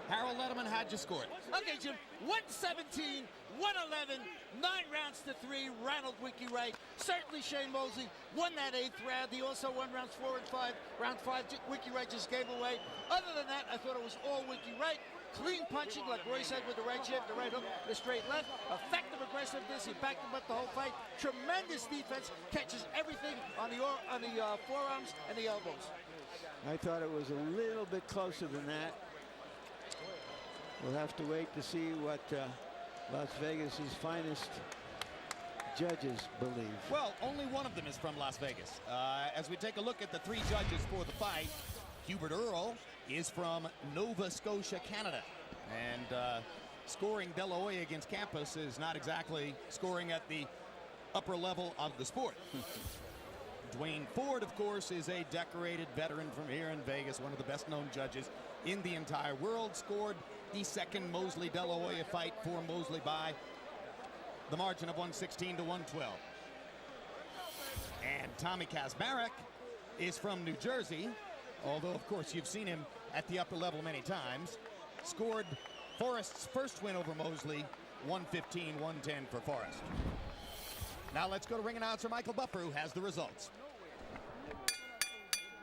A: Harold Letterman had you scored.
F: Okay, Jim, 117, 111, 9 rounds to 3, Ronald Winky Wright. Certainly Shane Mosley won that 8th round. He also won rounds 4 and 5. Round 5, Winky Wright just gave away. Other than that, I thought it was all Winky Wright. Clean punching, like Roy said, with the right jab, the right hook, the straight left. Effective aggressiveness. He backed him up the whole fight. Tremendous defense. Catches everything on the forearms and the elbows.
E: I thought it was a little bit closer than that. We'll have to wait to see what Las Vegas's finest judges believe.
A: Well, only one of them is from Las Vegas. As we take a look at the 3 judges for the fight, Hubert Earl is from Nova Scotia, Canada. And scoring De La Hoya against Campos is not exactly scoring at the upper level of the sport. Dwayne Ford, of course, is a decorated veteran from here in Vegas, one of the best-known judges in the entire world. Scored the second Mosley-De La Hoya fight for Mosley by the margin of 116 to 112. And Tommy Kazmarek is from New Jersey, although, of course, you've seen him at the upper level many times. Scored Forrest's first win over Mosley, 115-110 for Forrest. Now let's go to ring announcer Michael Buffer, who has the results.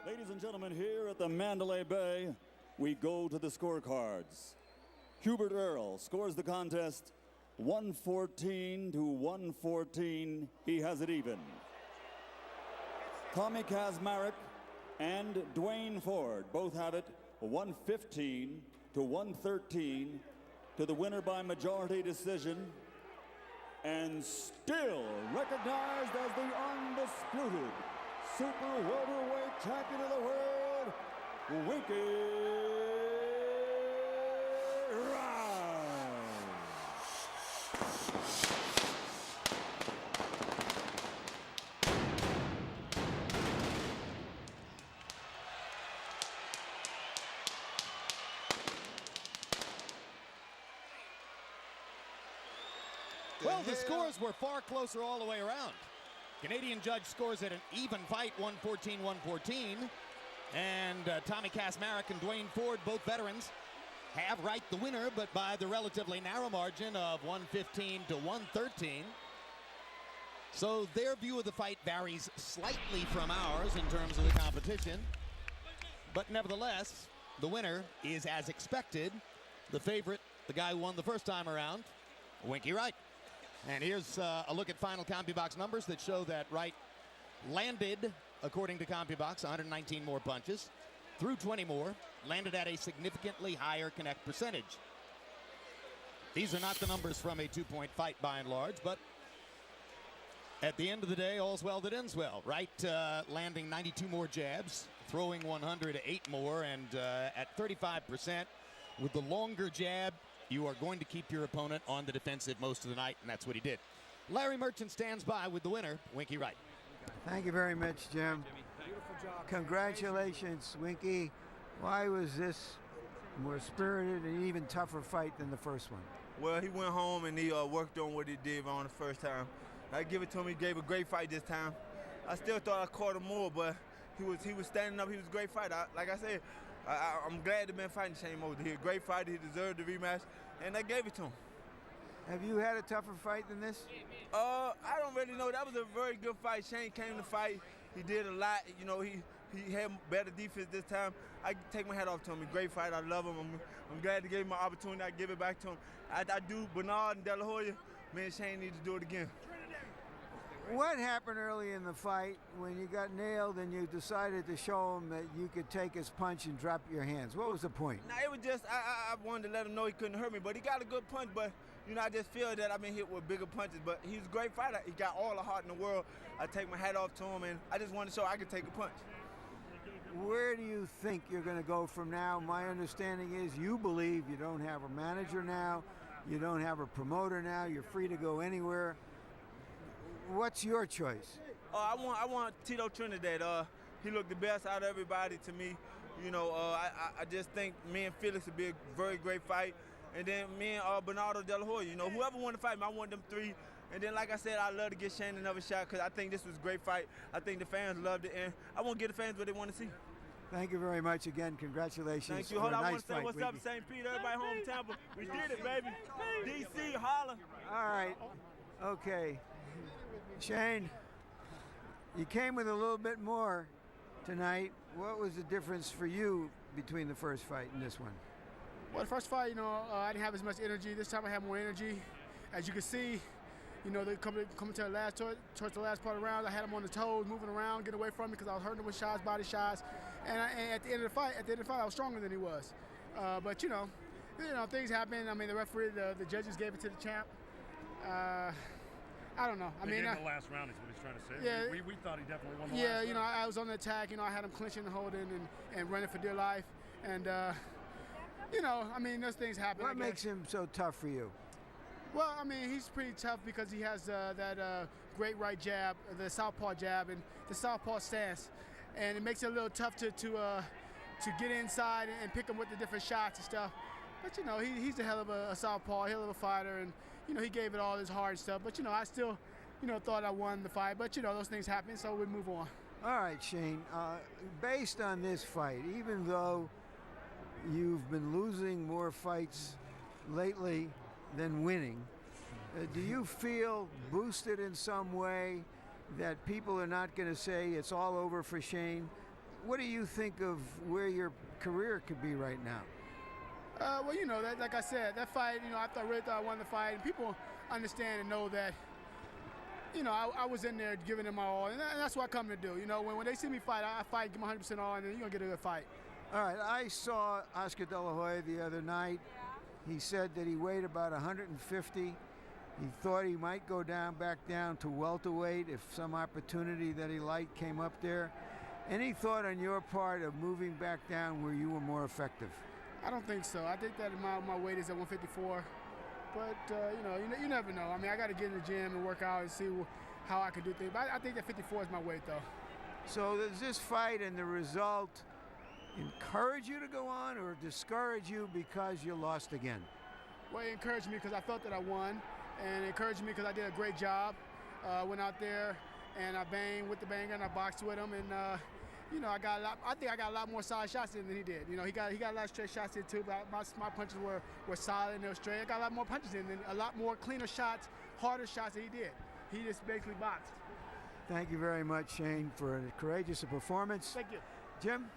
H: Ladies and gentlemen, here at the Mandalay Bay, we go to the scorecards. Hubert Earl scores the contest 114 to 114. He has it even. Tommy Kazmarek and Dwayne Ford both have it 115 to 113 to the winner by majority decision, and still recognized as the undisputed super welterweight champion of the world, Winky Wright.
A: Well, the scores were far closer all the way around. Canadian judge scores it an even fight, 114-114. And Tommy Kazmarek and Dwayne Ford, both veterans, have Wright the winner, but by the relatively narrow margin of 115 to 113. So their view of the fight varies slightly from ours in terms of the competition. But nevertheless, the winner is, as expected, the favorite, the guy who won the first time around, Winky Wright. And here's a look at final CompuBox numbers that show that Wright landed, according to CompuBox, 119 more punches, threw 20 more, landed at a significantly higher connect percentage. These are not the numbers from a two-point fight by and large, but at the end of the day, all's well that ends well. Wright landing 92 more jabs, throwing 108 more, and at 35%, with the longer jab, you are going to keep your opponent on the defensive most of the night, and that's what he did. Larry Merchant stands by with the winner, Winky Wright.
E: Thank you very much, Jim. Congratulations, Winky. Why was this more spirited and even tougher fight than the first one?
L: Well, he went home and he worked on what he did on the first time. I give it to him. He gave a great fight this time. I still thought I caught him more, but he was standing up. He was a great fighter. Like I said, I'm glad to been fighting Shane Mosley. He's a great fighter. He deserved the rematch, and I gave it to him.
E: Have you had a tougher fight than this?
L: I don't really know. That was a very good fight. Shane came to fight. He did a lot. You know, he had better defense this time. I take my hat off to him. He's a great fighter. I love him. I'm glad to give him my opportunity. I give it back to him. I do Bernard and De La Hoya. Me and Shane need to do it again.
E: What happened early in the fight when you got nailed and you decided to show him that you could take his punch and drop your hands? What was the point?
L: Nah, it was just I wanted to let him know he couldn't hurt me, but he got a good punch. But you know, I just feel that I've been hit with bigger punches. But he's a great fighter. He got all the heart in the world. I take my hat off to him, and I just want to show I can take a punch.
E: Where do you think you're going to go from now? My understanding is you believe you don't have a manager now, you don't have a promoter now, you're free to go anywhere. What's your choice?
L: I want Tito Trinidad. He looked the best out of everybody to me. You know, I just think me and Felix would be a very great fight. And then me and Bernardo De La Hoya. You know, whoever won the fight, I want them three. And then, like I said, I'd love to get Shane another shot because I think this was a great fight. I think the fans loved it, and I want to give the fans what they want to see.
E: Thank you very much again. Congratulations.
L: Thank you. Hold on, I want to say
E: fight,
L: what's up, St. Pete, everybody home in Tampa. We did it, baby. DC, holla.
E: All right. Okay. Shane, you came with a little bit more tonight. What was the difference for you between the first fight and this one?
M: Well, the first fight, you know, I didn't have as much energy. This time I had more energy. As you can see, you know, they coming to the last towards the last part of the round. I had them on the toes, moving around, getting away from me because I was hurting him with shots, body shots. And at the end of the fight, I was stronger than he was. But you know, things happen. I mean, the referee, the judges gave it to the champ. I don't know.
K: They gave him the last round is what he's trying to say.
M: Yeah,
K: we thought he definitely won the last
M: round.
K: round.
M: You know, I was on the attack. You know, I had him clinching and holding and running for dear life. And you know, I mean, those things happen.
E: What makes him so tough for you?
M: Well, I mean, he's pretty tough because he has that great right jab, the southpaw jab, and the southpaw stance, and it makes it a little tough to get inside and pick him with the different shots and stuff. But you know, he's a hell of a southpaw, hell of a fighter, and you know, he gave it all his hard stuff. But you know, I still, you know, thought I won the fight. But you know, those things happen, so we move on.
E: All right, Shane. Based on this fight, even though you've been losing more fights lately than winning, do you feel boosted in some way that people are not going to say it's all over for Shane? What do you think of where your career could be right now?
M: Well, you know, like I said, that fight, you know, I really thought I won the fight, and people understand and know that, you know, I was in there giving it my all, and that's what I come to do. You know, when they see me fight, I fight, give my 100% all, and then you're going to get a good fight.
E: All right, I saw Oscar De La Hoya the other night. He said that he weighed about 150. He thought he might go back down to welterweight if some opportunity that he liked came up there. Any thought on your part of moving back down where you were more effective?
M: I don't think so. I think that my weight is at 154. But, you know, you never know. I mean, I got to get in the gym and work out and see how I can do things. But I think that 54 is my weight, though.
E: So does this fight and the result encourage you to go on or discourage you because you lost again?
M: Well, it encouraged me because I felt that I won, and it encouraged me because I did a great job. Went out there and I banged with the banger and I boxed with him, and you know, I think I got a lot more solid shots in than he did. You know, he got a lot of straight shots in too, but my punches were solid and they were straight. I got a lot more punches in and a lot more cleaner shots, harder shots than he did. He just basically boxed.
E: Thank you very much, Shane, for a courageous performance.
M: Thank you.
E: Jim?